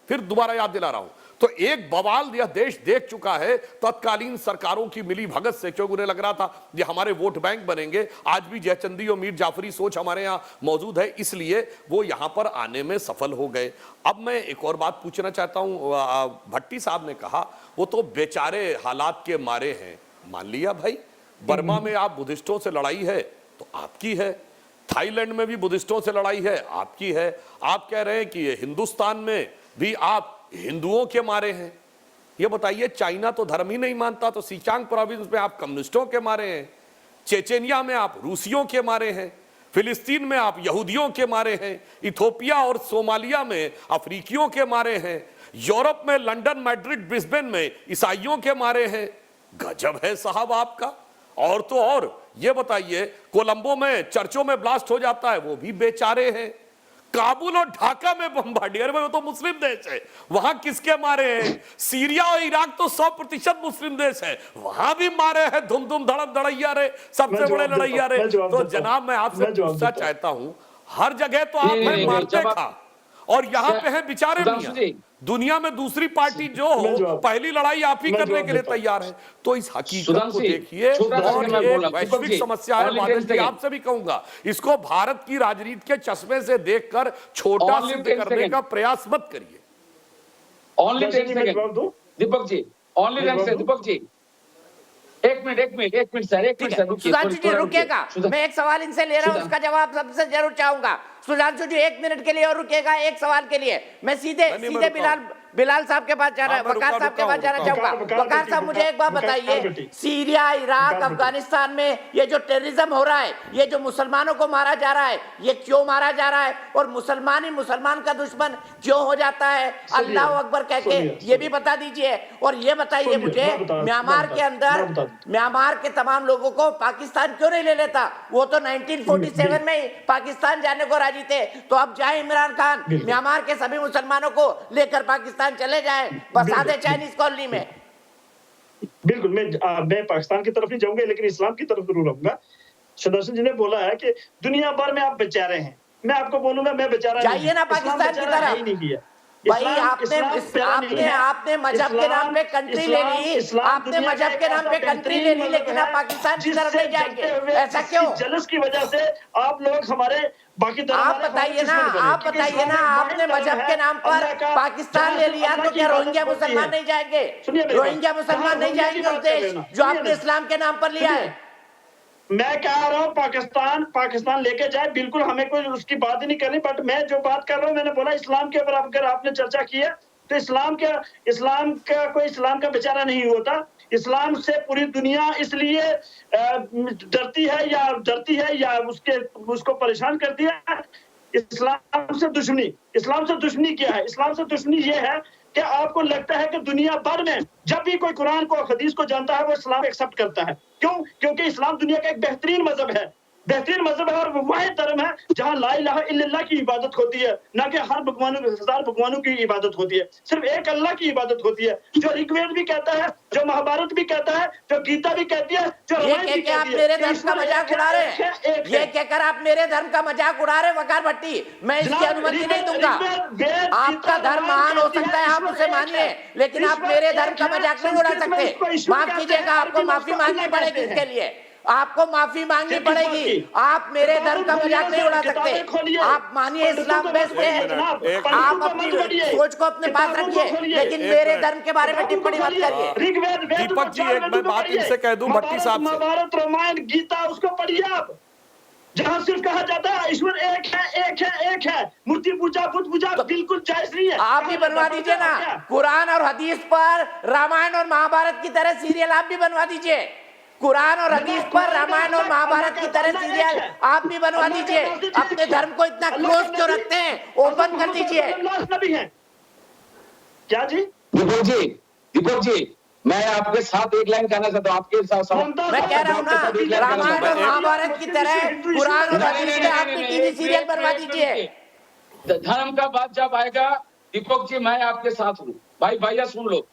फिर दोबारा याद दिला रहा हूं, तो एक बवाल यह देश देख चुका है तत्कालीन सरकारों की मिली भगत से, क्योंकि उन्हें लग रहा था ये हमारे वोट बैंक बनेंगे। आज भी जयचंदी और मीर जाफरी सोच हमारे यहाँ मौजूद है, इसलिए वो यहाँ पर आने में सफल हो गए। अब मैं एक और बात पूछना चाहता हूँ, भट्टी साहब ने कहा वो तो बेचारे हालात के मारे हैं। मान लिया भाई, बर्मा में आप बुद्धिस्टों से लड़ाई है तो आपकी है, थाईलैंड में भी बुद्धिस्टों से लड़ाई है आपकी है, आप कह रहे हैं कि हिंदुस्तान में भी आप हिंदुओं के मारे हैं। ये बताइए, चाइना तो धर्म ही नहीं मानता तो सिचांग प्रोविंस में आप कम्युनिस्टों के मारे हैं, चेचेनिया में आप रूसियों के मारे हैं, फिलिस्तीन में आप यहूदियों के मारे हैं, इथोपिया और सोमालिया में अफ्रीकियों के मारे हैं, यूरोप में लंदन, मैड्रिड, ब्रिस्बेन में ईसाइयों के मारे हैं। गजब है साहब आपका। और तो और ये बताइए, कोलंबो में चर्चों में ब्लास्ट हो जाता है, वो भी बेचारे हैं। काबुल और ढाका में बम्बार्डियर में, वो तो मुस्लिम देश है, वहां किसके मारे हैं? सीरिया और इराक तो 100% मुस्लिम देश है, वहां भी मारे हैं, धुम धुम धड़म धड़ैया रे, सबसे बड़े लड़ैया रे। तो जनाब, मैं आपसे पूछना चाहता हूं, हर जगह तो आप मारते खा, और यहाँ पे है बेचारे सुधांशु मियां। जी। दुनिया में दूसरी पार्टी जो हो पहली लड़ाई आप ही करने के लिए तैयार है। तो इस हकीकत सुधांशु को जी, देखिए, छोटा सा और मैं ये बोल रहा हूं, दीपक वैश्विक जी, समस्या है। only बादल 10 जी सेकंड। आपसे भी कहूंगा, इसको भारत की राजनीति के चश्मे से देखकर छोटा Only सिद्ध 10 करने सेकंड। का प्रयास मत करिए। Only 10 second Deepak ji, only 10 second Deepak ji, एक मिनट सर, एक मिनट सर, रुकिए सुधांशु जी रुकिएगा, मैं एक सवाल इनसे ले रहा हूँ, उसका जवाब सबसे जरूर चाहूंगा। सुधांशु जी 1 मिनट के लिए और रुकिएगा, एक सवाल के लिए मैं सीधे बिलाल साहब के पास जाना है, वकार साहब के पास जाना चाहूंगा। वकार साहब मुझे एक बात बताइए, सीरिया, इराक, अफगानिस्तान में ये जो टेररिज्म हो रहा है, ये जो मुसलमानों को मारा जा रहा है, ये क्यों मारा जा रहा है और मुसलमान ही मुसलमान का दुश्मन क्यों हो जाता है? अल्लाह अकबर कह के ये भी बता दीजिए। और ये बताइए मुझे, म्यांमार के अंदर म्यांमार के तमाम लोगों को पाकिस्तान क्यों नहीं ले लेता? वो तो 1947 में ही पाकिस्तान जाने को राजी थे, तो अब जाए इमरान खान म्यांमार के सभी मुसलमानों को लेकर पाकिस्तान चले जाए, बसा दे चाइनीज कॉलोनी में। बिल्कुल, मैं पाकिस्तान की तरफ नहीं जाऊंगा, लेकिन इस्लाम की तरफ जरूर आऊंगा। सुदर्शन जी ने बोला है कि दुनिया भर में आप बेचारे हैं, मैं आपको बोलूंगा मैं बेचारा जाइए ना पाकिस्तान की तरफ। नहीं किया भाई आपने मजहब के नाम पे कंट्री ले ली, आपने मजहब के नाम पे कंट्री ले ली, लेकिन आप पाकिस्तान की तरफ नहीं जाएंगे, ऐसा क्यों? जलस की वजह से आप लोग हमारे बाकी आप बताइए ना, आपने मजहब के नाम पर पाकिस्तान ले लिया, तो क्या रोहिंग्या मुसलमान नहीं जाएंगे? रोहिंग्या मुसलमान नहीं जाएंगे उस देश जो आपने इस्लाम के नाम पर लिया है? मैं कह रहा हूँ पाकिस्तान लेके जाए, बिल्कुल हमें कोई उसकी बात ही नहीं करनी, बट मैं जो बात कर रहा हूँ, मैंने बोला इस्लाम के ऊपर अगर आपने चर्चा की है तो इस्लाम का बेचारा नहीं होता। इस्लाम से पूरी दुनिया इसलिए डरती है या उसको परेशान करती है। इस्लाम से दुश्मनी क्या है? इस्लाम से दुश्मनी ये है कि आपको लगता है कि दुनिया भर में जब भी कोई कुरान को, हदीस को जानता है, वो इस्लाम एक्सेप्ट करता है। क्यों? क्योंकि इस्लाम दुनिया का एक बेहतरीन मजहब है और वह धर्म है जहां ला इलाहा इल्लल्लाह की इबादत होती है, ना कि हजार भगवानों की इबादत होती है। सिर्फ एक अल्लाह की इबादत होती है, जो ऋग्वेद भी कहता है, जो महाभारत भी कहता है, जो गीता भी कहती है, जो ये कह के आप मेरे धर्म का मजाक उड़ा रहे हैं, ये कहकर आप मेरे धर्म का मजाक उड़ा रहे हैं वकार भट्टी, मैं इसकी अनुमति नहीं दूंगा। आपका धर्म महान हो सकता है, आप उसे मानिए, लेकिन आप मेरे धर्म का मजाक नहीं उड़ा सकते। माफ कीजिएगा, आपको माफी मांगनी पड़ेगी इसके लिए, आपको माफी मांगनी पड़ेगी। आप मेरे धर्म का मजाक नहीं उड़ा सकते। आप मानिए इस्लाम बेस्ट है, आप अपनी सोच को अपने पास रखिए, लेकिन मेरे धर्म के बारे में टिप्पणी मत करिए। दीपक जी एक मैं बात इनसे कह दूं, भट्टी साहब से, महाभारत, रामायण, गीता उसको पढ़िए आप, जहाँ सिर्फ कहा जाता है ईश्वर एक है, मूर्ति पूजा, बुत पूजा बिल्कुल जायज नहीं है। आप भी बनवा दीजिए ना, कुरान और हदीस पर रामायण और महाभारत की तरह सीरियल आप भी बनवा दीजिए। कुरान और हदीस पर रामायण और महाभारत की तरह सीरियल आप भी बनवा दीजिए। अपने धर्म को इतना क्लोज क्यों रखते हैं? ओपन कर दीजिए। क्या जी? दीपक जी, मैं आपके साथ एक लाइन कहना चाहता हूँ, आपके साथ मैं कह रहा हूँ ना, रामायण और महाभारत की तरह कुरान और हदीस पे आप भी टीवी सीरियल बनवा दीजिए। धर्म का बात जब आएगा दीपक जी, मैं आपके साथ हूँ। भैया सुन लो,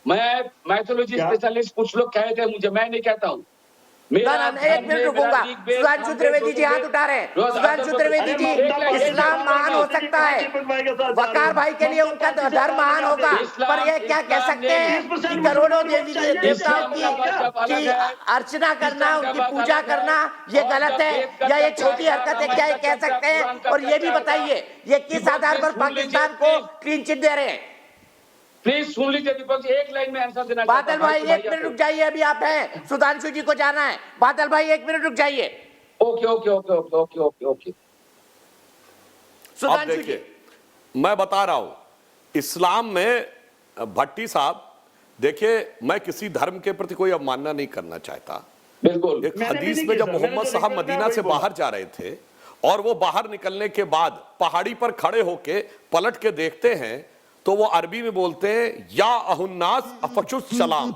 मैं मैथोलॉजी स्पेशलिस्ट, कुछ लोग कहते हैं मुझे, मैं नहीं कहता हूँ। एक मिनट रुकूंगा, सुधांशु त्रिवेदी जी हाथ उठा रहे हैं। सुधांशु त्रिवेदी जी, इस्लाम महान हो सकता है, वकार भाई के लिए उनका धर्म महान होगा, पर ये क्या कह सकते हैं कि करोड़ों देवी देवताओं की अर्चना करना, उनकी पूजा करना ये गलत है, या ये छोटी हरकत है, क्या ये कह सकते हैं? और ये भी बताइए, ये किस आधार पर पाकिस्तान को क्लीन चिट दे रहे हैं? प्लीज सुन लीजिए दीपक जी, एक लाइन में आंसर देना। बादल भाई 1 मिनट रुक जाइए, अभी आप हैं, सुधांशु जी को जाना है। बादल भाई 1 मिनट रुक जाइए। ओके। अब देखिए, मैं बता रहा हूं, इस्लाम में भट्टी साहब देखिए, मैं किसी धर्म के प्रति कोई अवमानना नहीं करना चाहता। बिल्कुल। एक हदीस में जब मोहम्मद साहब मदीना से बाहर जा रहे थे और वो बाहर निकलने के बाद पहाड़ी पर खड़े होके पलट के देखते हैं, तो वो अरबी में बोलते हैं या अहुन्नास अफशुस सलाम।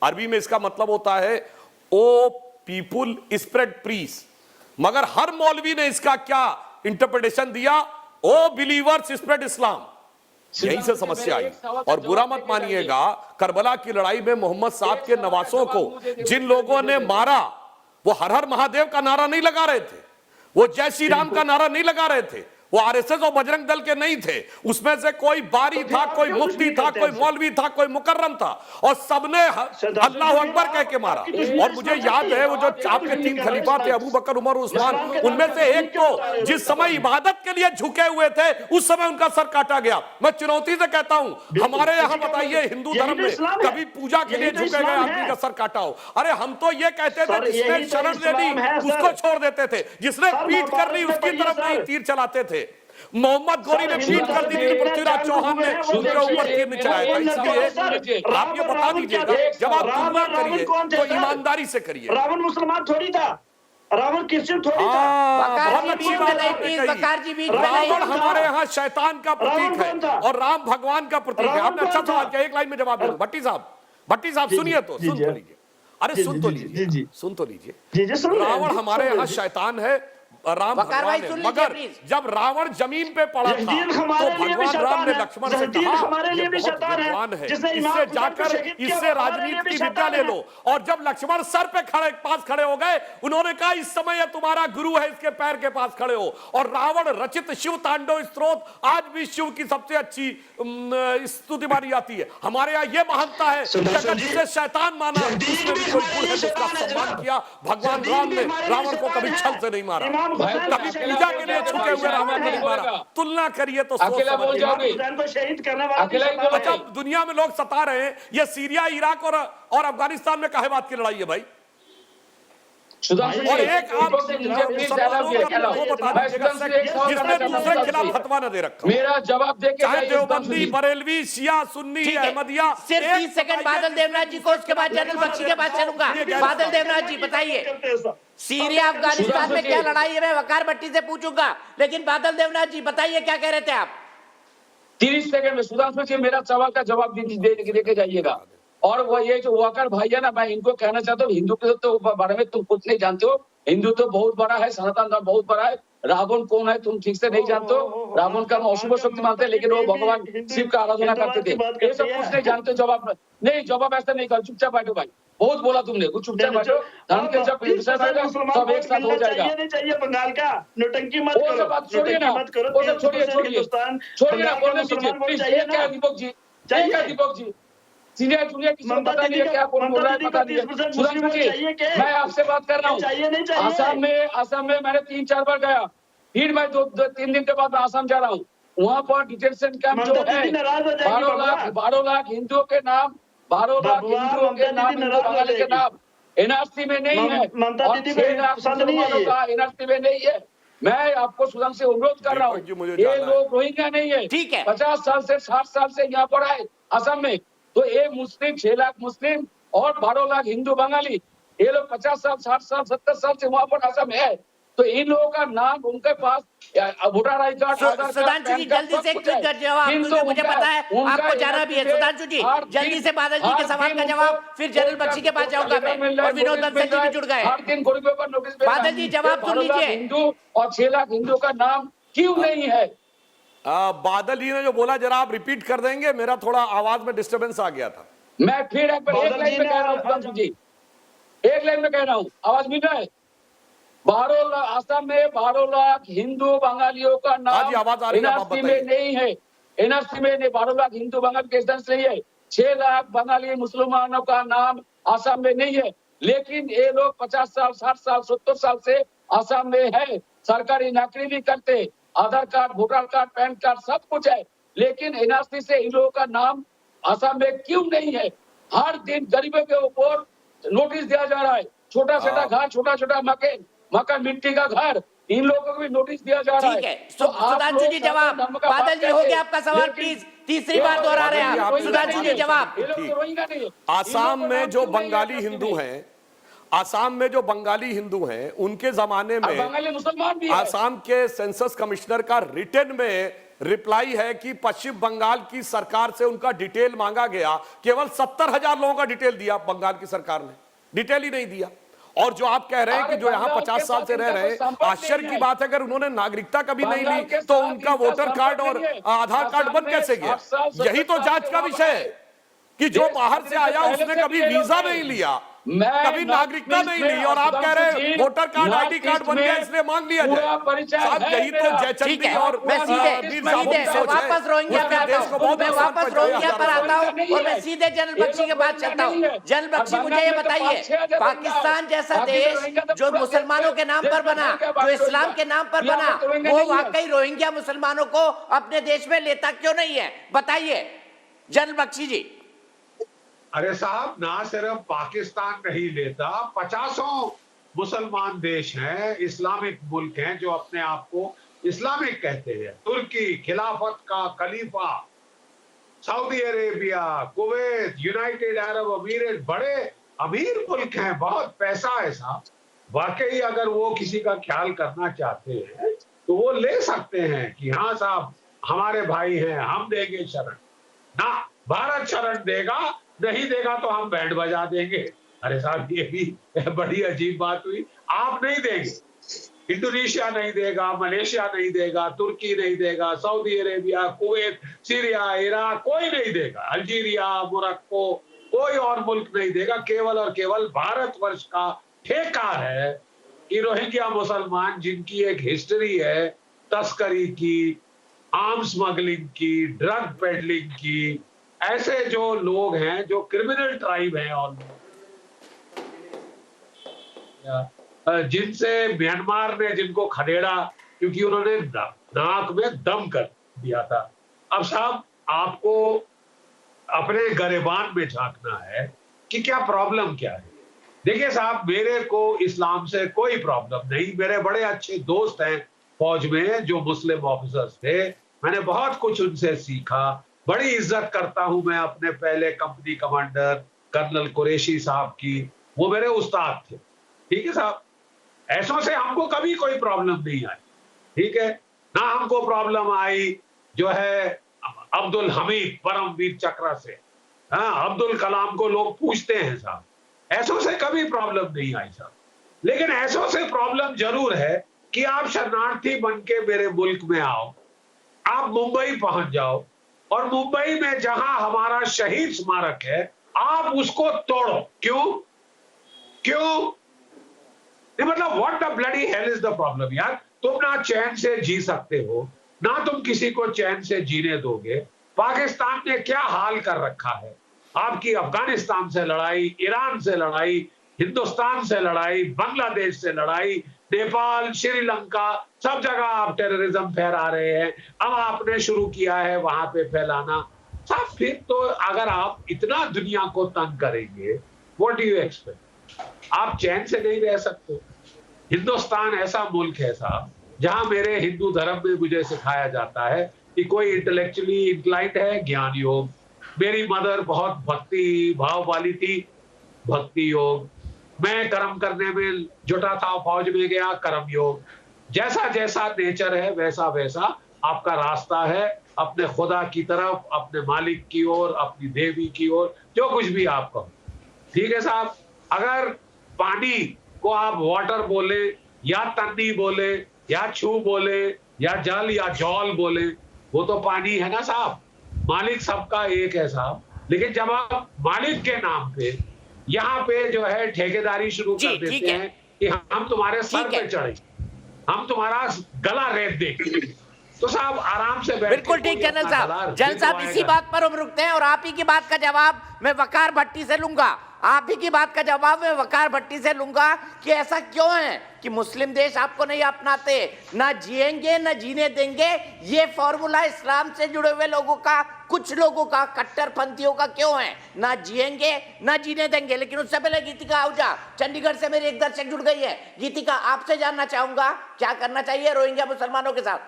अरबी में इसका मतलब होता है ओ पीपुल स्प्रेड पीस। मगर हर मौलवी ने इसका क्या इंटरप्रिटेशन दिया? ओ बिलीवर्स स्प्रेड इस्लाम। यहीं से समस्या आई। और बुरा मत मानिएगा, करबला की लड़ाई में मोहम्मद साहब के नवासों को जिन लोगों ने मारा, वो हर हर महादेव का नारा नहीं लगा रहे थे, वो जय श्री राम का नारा नहीं लगा रहे थे, वो आरएसएस और बजरंग दल के नहीं थे, उसमें से कोई बारी था, कोई मुफ्ती था, कोई मौलवी था, कोई मुकर्रम था, और सबने अल्लाह अकबर कह के मारा। और मुझे याद है वो जो आपके 3 खलीफा थे, अबू बकर, उमर, उस्मान, उनमें से एक तो जिस समय इबादत के लिए झुके हुए थे उस समय उनका सर काटा गया। मैं चुनौती से कहता हूं, हमारे यहाँ बताइए हिंदू धर्म में कभी पूजा के लिए झुके गए आदमी का सर काटा हो? अरे हम तो ये कहते थे जिसने शरण दे दी उसको छोड़ देते थे, जिसने पीठ कर ली उसकी तरफ नहीं तीर चलाते थे। मोहम्मद गोरी ने पीट कर दी, पृथ्वीराज चौहान ने उनके ऊपर तीर नहीं चलाया था। इसलिए आप ये बता दीजिएगा, जब आप तुलना करिए तो ईमानदारी से करिए। रावण मुसलमान थोड़ी था, रावण क्रिश्चियन थोड़ी था। बहुत अच्छी बात है। रावण हमारे यहाँ शैतान का प्रतीक है और राम भगवान का प्रतीक है। आपने अच्छा सवाल किया, एक लाइन में जवाब दूंगा। भट्टी साहब सुनिए तो, सुन तो लीजिए। अरे सुन तो लीजिए, सुन तो लीजिए। रावण हमारे यहाँ शैतान है, राम भगवान है, मगर जब रावण जमीन पे पड़ा था तो भगवान राम ने लक्ष्मण से कहा ये बहुत विद्वान है, इससे जाकर इससे राजनीति की विद्या ले लो। और जब लक्ष्मण सर पे पास खड़े हो गए, उन्होंने कहा इस समय यह तुम्हारा गुरु है, इसके पैर के पास खड़े हो। और रावण रचित शिव तांडव स्तोत्र आज भी शिव की सबसे अच्छी स्तुति मानी जाती है। हमारे यहाँ ये महानता है, जिसे शैतान माना उसने भी कोई गुण है जिसका सम्मान किया। भगवान राम ने रावण को कभी छल से नहीं मारा, कभी पूजा के लिए छुटे हुए रावण को नहीं मारा। तुलना करिए तो शहीद करने वाला। अच्छा, दुनिया में लोग सता रहे हैं, ये सीरिया, इराक और अफगानिस्तान में काहे बात की लड़ाई है भाई? और एक आप जिसने दूसरे खिलाफ फतवा न दे रखा। मेरा जवाब दे, चाहे देवबंदी, बरेलवी, शिया, सुन्नी, अहमदिया। सिर्फ 30 सेकंड बादल देवनाथ जी को, उसके बाद जनरल बख्शी के पास चलूंगा। बादल देवनाथ जी बताइए, सीरिया अफगानिस्तान में क्या लड़ाई है? मैं वकार भट्टी से पूछूंगा, लेकिन बादल देवनाथ जी बताइए क्या कह रहे थे आप? 30 सेकंड में सुधांशु जी मेरा सवाल का जवाब दे के जाइएगा। और वो ये जो वाकर भाई है ना, मैं इनको कहना चाहता हूँ, हिंदू के तो बारे में तुम कुछ नहीं जानते हो। हिंदू तो बहुत बड़ा है, सनातन धर्म बहुत बड़ा है। रावण कौन है तुम ठीक से नहीं जानते हो। रावण का अशुभ शक्ति मानते हैं, लेकिन वो भगवान शिव का आराधना करते थे। ये सब कुछ नहीं जानते। जवाब नहीं, जवाब ऐसा नहीं कर, चुपचाप बैठो भाई। बहुत बोला तुमने, कुछ चुपचाप बैठो। धर्म के जब सब एक साथ हो जाएगा। नहीं चाहिए बंगाल का नौटंकी मत करो, वो बात छोड़िए ना, वो सब छोड़िए ना, बोलने दीजिए। क्या दीपक जी, दीपक जी सीनियर जूनियर किसी को पता नहीं है क्या कौन बोल रहा है, पता नहीं है। सुधांशु जी मैं आपसे बात कर रहा हूँ। आसाम में मैंने 3-4 बार गया, फिर मैं 2-3 दिन के बाद आसाम जा रहा हूँ। वहाँ पर डिटेंशन कैंप जो है 12 लाख हिंदुओं के नाम, 12 लाख हिंदुओं के नाम, हिंदू बंगाली के नाम एनआरसी में नहीं है, और 6 लाख मुसलमानों का एनआरसी में नहीं है। मैं आपको सुधांशु से अनुरोध कर रहा हूँ, ये लोग रोहिंग्या नहीं है। ठीक है, 50 साल से 60 साल से यहाँ पर आए असम में, तो ये मुस्लिम 6 लाख मुस्लिम और 12 लाख हिंदू बंगाली, ये लोग 50 साल 60 साल 70 साल से वहां पर असम है। तो इन लोगों का नाम उनके पास वोटर आई कार्ड, सुधांशु जी जल्दी से एक ट्वीट कर जवाब, मुझे पता है आपको जाना भी है। सुधांशु जी जल्दी से बादल जी के सवाल का जवाब, फिर जनरल बख्शी के पास जाऊंगा मैं, और विनोद बंसल जी भी जुड़ गए। हर दिन गरीबों पर नोटिस। बादल जी जवाब सुन लीजिए। हिंदू और 6 लाख हिंदू का नाम क्यों नहीं है? बादल जी ने जो बोला जरा आप रिपीट कर देंगे, मेरा थोड़ा आवाज में डिस्टर्बेंस आ गया था। मैं फिर एक लाइन में कह रहा हूँ सुधांशु जी, एक लाइन में कह रहा हूँ, आवाज मिल रहा है? 12 लाख आसाम में 12 लाख हिंदू बंगालियों का नाम एनआरसी में नहीं है। एनआरसी में नहीं, 12 लाख हिंदू बंगाली के नहीं है। 6 लाख बंगाली मुसलमानों का नाम आसाम में नहीं है। लेकिन ये लोग 50 साल 60 साल 70 साल से आसाम में है, सरकारी नौकरी भी करते, Aadhaar card, voter card, PAN card सब कुछ है, लेकिन एनआरसी से इन लोगों का नाम आसाम में क्यों नहीं है? हर दिन गरीबों के ऊपर नोटिस दिया जा रहा है। छोटा छोटा घर, छोटा छोटा मकान, मिट्टी का घर, इन लोगों को भी नोटिस दिया जा रहा है। ठीक है, सुधांशु जी जवाब। बादल जी हो गया आपका सवाल, प्लीज तीसरी बार दोहरा रहे हैं आप। सुधांशु जी जवाब। आसाम में जो बंगाली हिंदू हैं, आसाम में जो बंगाली हिंदू हैं, उनके जमाने में बंगाली मुसलमान भी आसाम के सेंसस कमिश्नर का रिटर्न में रिप्लाई है कि पश्चिम बंगाल की सरकार से उनका डिटेल मांगा गया, केवल 70,000 लोगों का डिटेल दिया बंगाल की सरकार ने, डिटेल ही नहीं दिया। और जो आप कह रहे हैं कि जो यहाँ 50 साल से रह रहे हैं, आश्चर्य की बात है, अगर उन्होंने नागरिकता कभी नहीं ली तो उनका वोटर कार्ड और आधार कार्ड बन कैसे गया? यही तो जांच का विषय है। कि जो बाहर से आया उसने कभी वीजा नहीं लिया, कभी नागरिकता नहीं ली, और आप कह रहे हैं वोटर कार्ड आईडी कार्ड बन गया इसलिए मांग लिया जाए। साहब यही तो जयचंदी और मैं वापस रोहिंग्या पे आता हूं, मैं वापस रोहिंग्या पर आता हूं और मैं सीधे जनरल बख्शी के पास चलता हूं। जनरल बख्शी, मुझे ये बताइए, पाकिस्तान जैसा देश जो मुसलमानों के नाम पर बना, जो इस्लाम के नाम पर बना, वो वाकई रोहिंग्या मुसलमानों को अपने देश में लेता क्यों नहीं है? बताइए जनरल बख्शी जी। अरे साहब, ना सिर्फ पाकिस्तान नहीं लेता, 50 मुसलमान देश हैं, इस्लामिक मुल्क हैं जो अपने आप को इस्लामिक कहते हैं। तुर्की खिलाफत का खलीफा, Saudi Arabia, Kuwait, United Arab Emirates, बड़े अमीर मुल्क हैं, बहुत पैसा है साहब। वाकई अगर वो किसी का ख्याल करना चाहते हैं तो वो ले सकते हैं कि हाँ साहब हमारे भाई हैं, हम देंगे शरण। ना भारत शरण देगा, नहीं देगा तो हम बैंड बजा देंगे। अरे साहब, ये भी बड़ी अजीब बात हुई। आप नहीं देंगे, इंडोनेशिया नहीं देगा, मलेशिया नहीं देगा, तुर्की नहीं देगा, Saudi Arabia, Kuwait, Syria, Iraq, कोई नहीं देगा, अल्जीरिया, मोरक्को, कोई और मुल्क नहीं देगा। केवल और केवल भारतवर्ष का ठेका है कि रोहिंग्या मुसलमान, जिनकी एक हिस्ट्री है तस्करी की, आर्म स्मगलिंग की, ड्रग पेडलिंग की, ऐसे जो लोग हैं जो क्रिमिनल ट्राइब हैं और जिनसे म्यांमार ने जिनको खदेड़ा क्योंकि उन्होंने नाक में दम कर दिया था। अब साहब आपको अपने गरेबान में झांकना है कि क्या प्रॉब्लम क्या है। देखिए साहब, मेरे को इस्लाम से कोई प्रॉब्लम नहीं। मेरे बड़े अच्छे दोस्त हैं फौज में जो मुस्लिम ऑफिसर्स थे, मैंने बहुत कुछ उनसे सीखा। बड़ी इज्जत करता हूं मैं अपने पहले कंपनी कमांडर कर्नल कुरैशी साहब की, वो मेरे उस्ताद थे। ठीक है साहब, ऐसों से हमको कभी कोई प्रॉब्लम नहीं आई। ठीक है ना, हमको प्रॉब्लम आई जो है अब्दुल हमीद परमवीर चक्र से। हाँ, अब्दुल कलाम को लोग पूछते हैं साहब, ऐसों से कभी प्रॉब्लम नहीं आई साहब। लेकिन ऐसों से प्रॉब्लम जरूर है कि आप शरणार्थी बन के मेरे मुल्क में आओ, आप मुंबई पहुंच जाओ और मुंबई में जहां हमारा शहीद स्मारक है आप उसको तोड़ो। क्यों क्यों? मतलब what the bloody hell is the problem यार। तुम ना चैन से जी सकते हो, ना तुम किसी को चैन से जीने दोगे। पाकिस्तान ने क्या हाल कर रखा है, आपकी अफगानिस्तान से लड़ाई, ईरान से लड़ाई, हिंदुस्तान से लड़ाई, बांग्लादेश से लड़ाई, नेपाल, श्रीलंका, सब जगह आप टेररिज्म फैला रहे हैं। अब आपने शुरू किया है वहां पे फैलाना। साहब फिर तो अगर आप इतना दुनिया को तंग करेंगे, व्हाट डू यू एक्सपेक्ट? आप चैन से नहीं रह सकते। हिंदुस्तान ऐसा मुल्क है साहब जहां मेरे हिंदू धर्म में मुझे सिखाया जाता है कि कोई इंटेलेक्चुअली इंक्लाइंड है, ज्ञान योग। मेरी मदर बहुत भक्ति भाव वाली थी, भक्ति योग। मैं कर्म करने में जुटा था, फौज में गया, कर्म योग। जैसा जैसा नेचर है वैसा वैसा आपका रास्ता है अपने खुदा की तरफ, अपने मालिक की ओर, अपनी देवी की ओर, जो कुछ भी आप कहो। ठीक है साहब, अगर पानी को आप वाटर बोले या तन्नी बोले या छू बोले या जल या जौल बोले, वो तो पानी है ना साहब। मालिक सबका एक है साहब। लेकिन जब आप मालिक के नाम पे यहाँ पे जो है ठेकेदारी शुरू कर देते हैं कि हम तुम्हारे सर पे चढ़े, हम तुम्हारा गला रेत देंगे, तो साहब आराम से बैठ। बिल्कुल ठीक जनरल साहब। जनरल साहब इसी बात पर हम रुकते हैं और आप ही की बात का जवाब मैं वकार भट्टी से लूंगा। आप ही की बात का जवाब मैं वकार भट्टी से लूंगा कि ऐसा क्यों है कि मुस्लिम देश आपको नहीं अपनाते, ना जिएंगे ना जीने देंगे। ये फॉर्मूला इस्लाम से जुड़े हुए लोगों का, कुछ लोगों का, कट्टरपंथियों का क्यों है? ना जिएंगे ना जीने देंगे। लेकिन उससे पहले गीतिका आहूजा चंडीगढ़ से मेरी एक दर्शक जुड़ गई है। गीतिका, आपसे जानना चाहूंगा क्या करना चाहिए रोहिंग्या मुसलमानों के साथ?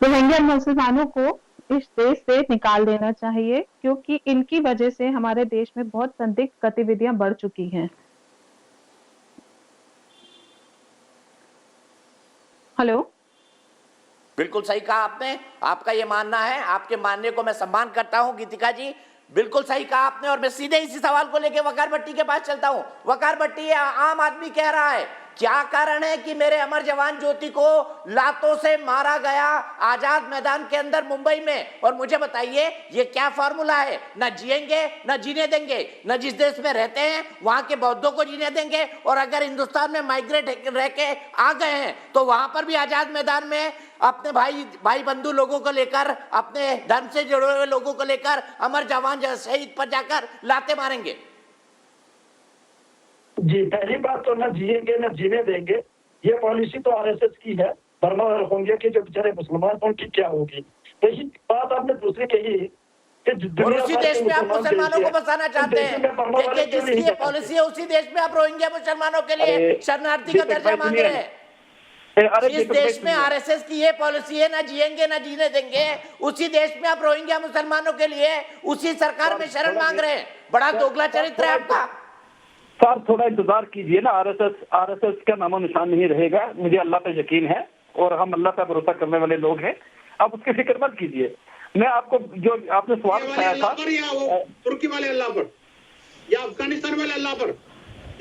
रोहिंग्या मुसलमानों को इस देश से निकाल देना चाहिए क्योंकि इनकी वजह से हमारे देश में बहुत संदिग्ध गतिविधियां बढ़ चुकी हैं। हेलो, बिल्कुल सही कहा आपने, आपका ये मानना है, आपके मानने को मैं सम्मान करता हूं गीतिका जी, बिल्कुल सही कहा आपने। और मैं सीधे इसी सवाल को लेकर वकार भट्टी के पास चलता हूं। वकार भट्टी, आम आदमी कह रहा है क्या कारण है कि मेरे अमर जवान ज्योति को लातों से मारा गया आजाद मैदान के अंदर मुंबई में? और मुझे बताइए ये क्या फार्मूला है? न जिएंगे न जीने देंगे, न जिस देश में रहते हैं वहां के बौद्धों को जीने देंगे, और अगर हिंदुस्तान में माइग्रेट रह के आ गए हैं तो वहां पर भी आजाद मैदान में अपने भाई बंधु लोगों को लेकर, अपने धर्म से जुड़े हुए लोगों को लेकर अमर जवान शहीद पर जाकर लाते मारेंगे। जी, पहली बात तो न जिएंगे न जीने देंगे, ये पॉलिसी तो आरएसएस की है। बर्मा और रोहिंग्या के जो बेचारे मुसलमान हैं उनकी क्या होगी? यही बात आपने दूसरी कही कि और उसी देश में आप मुसलमानों को बसाना चाहते हैं, देखिए जिसकी ये पॉलिसी है उसी देश में आप रोहिंग्या मुसलमानों के लिए शरणार्थी का दर्जा मांग रहे हैं। जिस देश में आरएसएस की ये पॉलिसी है, ना जिएंगे ना जीने देंगे, उसी देश में आप रोहिंग्या मुसलमानों के लिए उसी सरकार में शरण मांग रहे हैं। बड़ा दोगला चरित्र है आपका। सर थोड़ा इंतजार कीजिए ना, आरएसएस का नामो निशान नहीं रहेगा, मुझे अल्लाह पे यकीन है और हम अल्लाह पे भरोसा करने वाले लोग हैं, आप उसकी फिक्र मत कीजिए। मैं आपको जो आपने सवाल उठाया था, तुर्की वाले अल्लाह पर या अफगानिस्तान वाले अल्लाह पर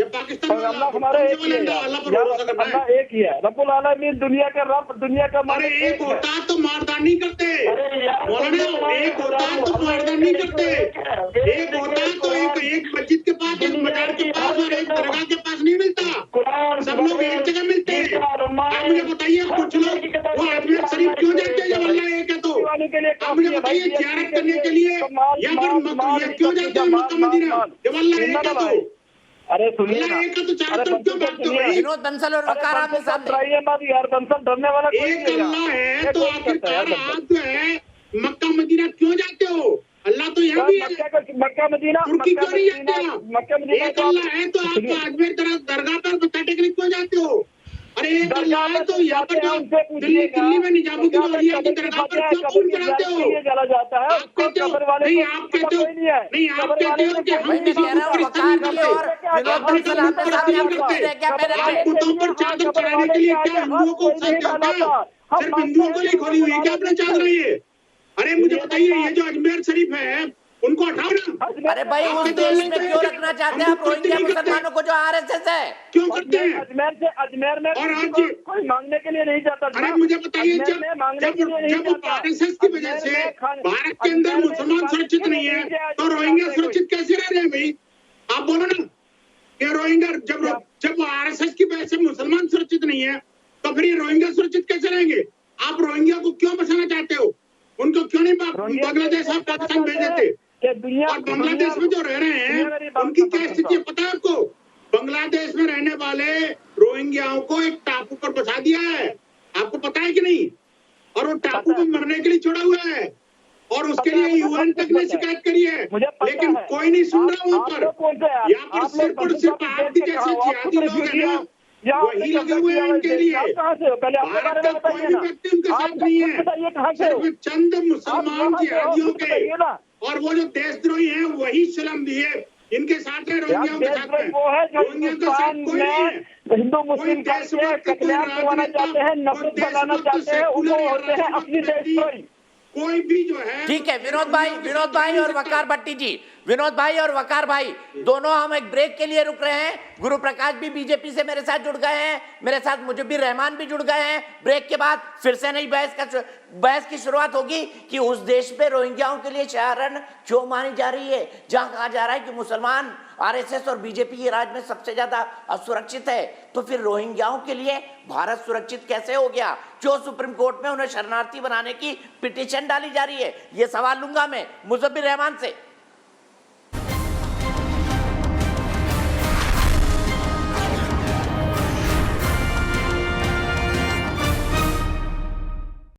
या पाकिस्तान वाले अल्लाह हमारा एक ही है, अल्लाह एक ही है, रब्बुल आलमीन, दुनिया का रब, दुनिया का मालिक। एक होता तो मारदान नहीं करते, एक होता तो मारदान नहीं करते, एक होता तो एक मस्जिद के पास, एक मजार के पास और एक दरगाह के पास नहीं मिलता, सब लोग एक जगह मिलते हैं। आप मुझे बताइए कुछ लोग वो अजमेर शरीफ क्यों जाते हैं जब अल्लाह एक है तो? आप मुझे बताइए ज़ियारत करने के लिए या फिर क्यों जाते हैं मक्का मदीना जब अल्लाह एक है तो? अरे सुनिए ना, विनोद बंसल और वकार आपके सामने यार, बंसल डरने वाला एक अल्लाह है तो आखिरकार आप जो है मक्का मदीना क्यों जाते हो? अल्लाह तो यहाँ भी है, मक्का मदीना, तुर्की क्यों नहीं जाते आप? एक अल्लाह है तो आप अजमेर दरगाह पर मत्था टेकने क्यों जाते हो? अरे एक अल्लाह है तो यहाँ पर जो दिल्ली में निजामुद्दीन औलिया की दरगाह पर क्यों खून चढ़ाते हो? आप कहते हो नहीं, आप कहते हो नहीं, आप कहते हो कि हम किसी कुत्तों पर चादर चढ़ाने के लिए क्या हिंदुओं को उत्साहित होता है? सिर्फ हिंदुओं को नहीं खोली हुई है क्या अपने चादर? ये अरे मुझे बताइए, ये जो अजमेर शरीफ है उनको हटाओ ना। अरे भाई उस देश में क्यों रखना चाहते हैं आप रोहिंग्या मुसलमानों को जो आरएसएस है? क्यों करते हैं? अजमेर में और आज कोई मांगने के लिए नहीं जाता। अरे मुझे बताइए, जब आरएसएस की वजह से भारत के अंदर मुसलमान सुरक्षित नहीं है तो रोहिंग्या सुरक्षित कैसे रह रहे हैं भाई? आप बोलो ना कि रोहिंग्या जब आरएसएस की वजह से मुसलमान सुरक्षित नहीं है तो फिर ये रोहिंग्या सुरक्षित कैसे रहेंगे? आप रोहिंग्या को क्यों बसाना चाहते हो? उनको क्यों नहीं बांग्लादेश और पाकिस्तान भेज देते? और बांग्लादेश में जो रह रहे हैं उनकी क्या स्थिति है पता है आपको? बांग्लादेश में रहने वाले रोहिंग्याओं को एक टापू पर बसा दिया है, आपको पता है कि नहीं? और वो टापू पे मरने के लिए छोड़ा हुआ है और उसके लिए यूएन तक ने शिकायत करी है, लेकिन कोई नहीं सुन रहा वहाँ पर। यहाँ पर सिर्फ आपके जैसे जिहादी लोग हैं ना, वही लगे हुए हैं उनके लिए। भारत का कोई भी व्यक्ति उनके साथ नहीं है, सिर्फ चंद मुसलमान जिहादियों के और वो जो देशद्रोही हैं वही सलाम दिए इनके साथ है, रोहिंग्याओं के साथ है। रोहिंग्याओं के साथ कोई नहीं है। हिंदू मुस्लिम कत्लेआम करवाना चाहते हैं, नफरत फैलाना चाहते हैं, वो होते हैं अपनी देशद्रोही। कोई भी जो है ठीक है विनोद भाई और वकार भट्टी जी, विनोद भाई और वकार भाई दोनों हम एक ब्रेक के लिए रुक रहे हैं। गुरु प्रकाश भी बीजेपी से मेरे साथ जुड़ गए हैं, मेरे साथ मुजब्बिर रहमान भी जुड़ गए हैं। ब्रेक के बाद फिर से नई बहस की शुरुआत होगी कि उस देश पे रोहिंग्याओं के लिए शरण क्यों मानी जा रही है जहां कहा जा रहा है कि मुसलमान आरएसएस और बीजेपी के राज में सबसे ज्यादा असुरक्षित है, तो फिर रोहिंग्याओं के लिए भारत सुरक्षित कैसे हो गया? क्यों सुप्रीम कोर्ट में उन्हें शरणार्थी बनाने की पिटीशन डाली जा रही है? ये सवाल लूंगा मैं मुजब्बिर रहमान से।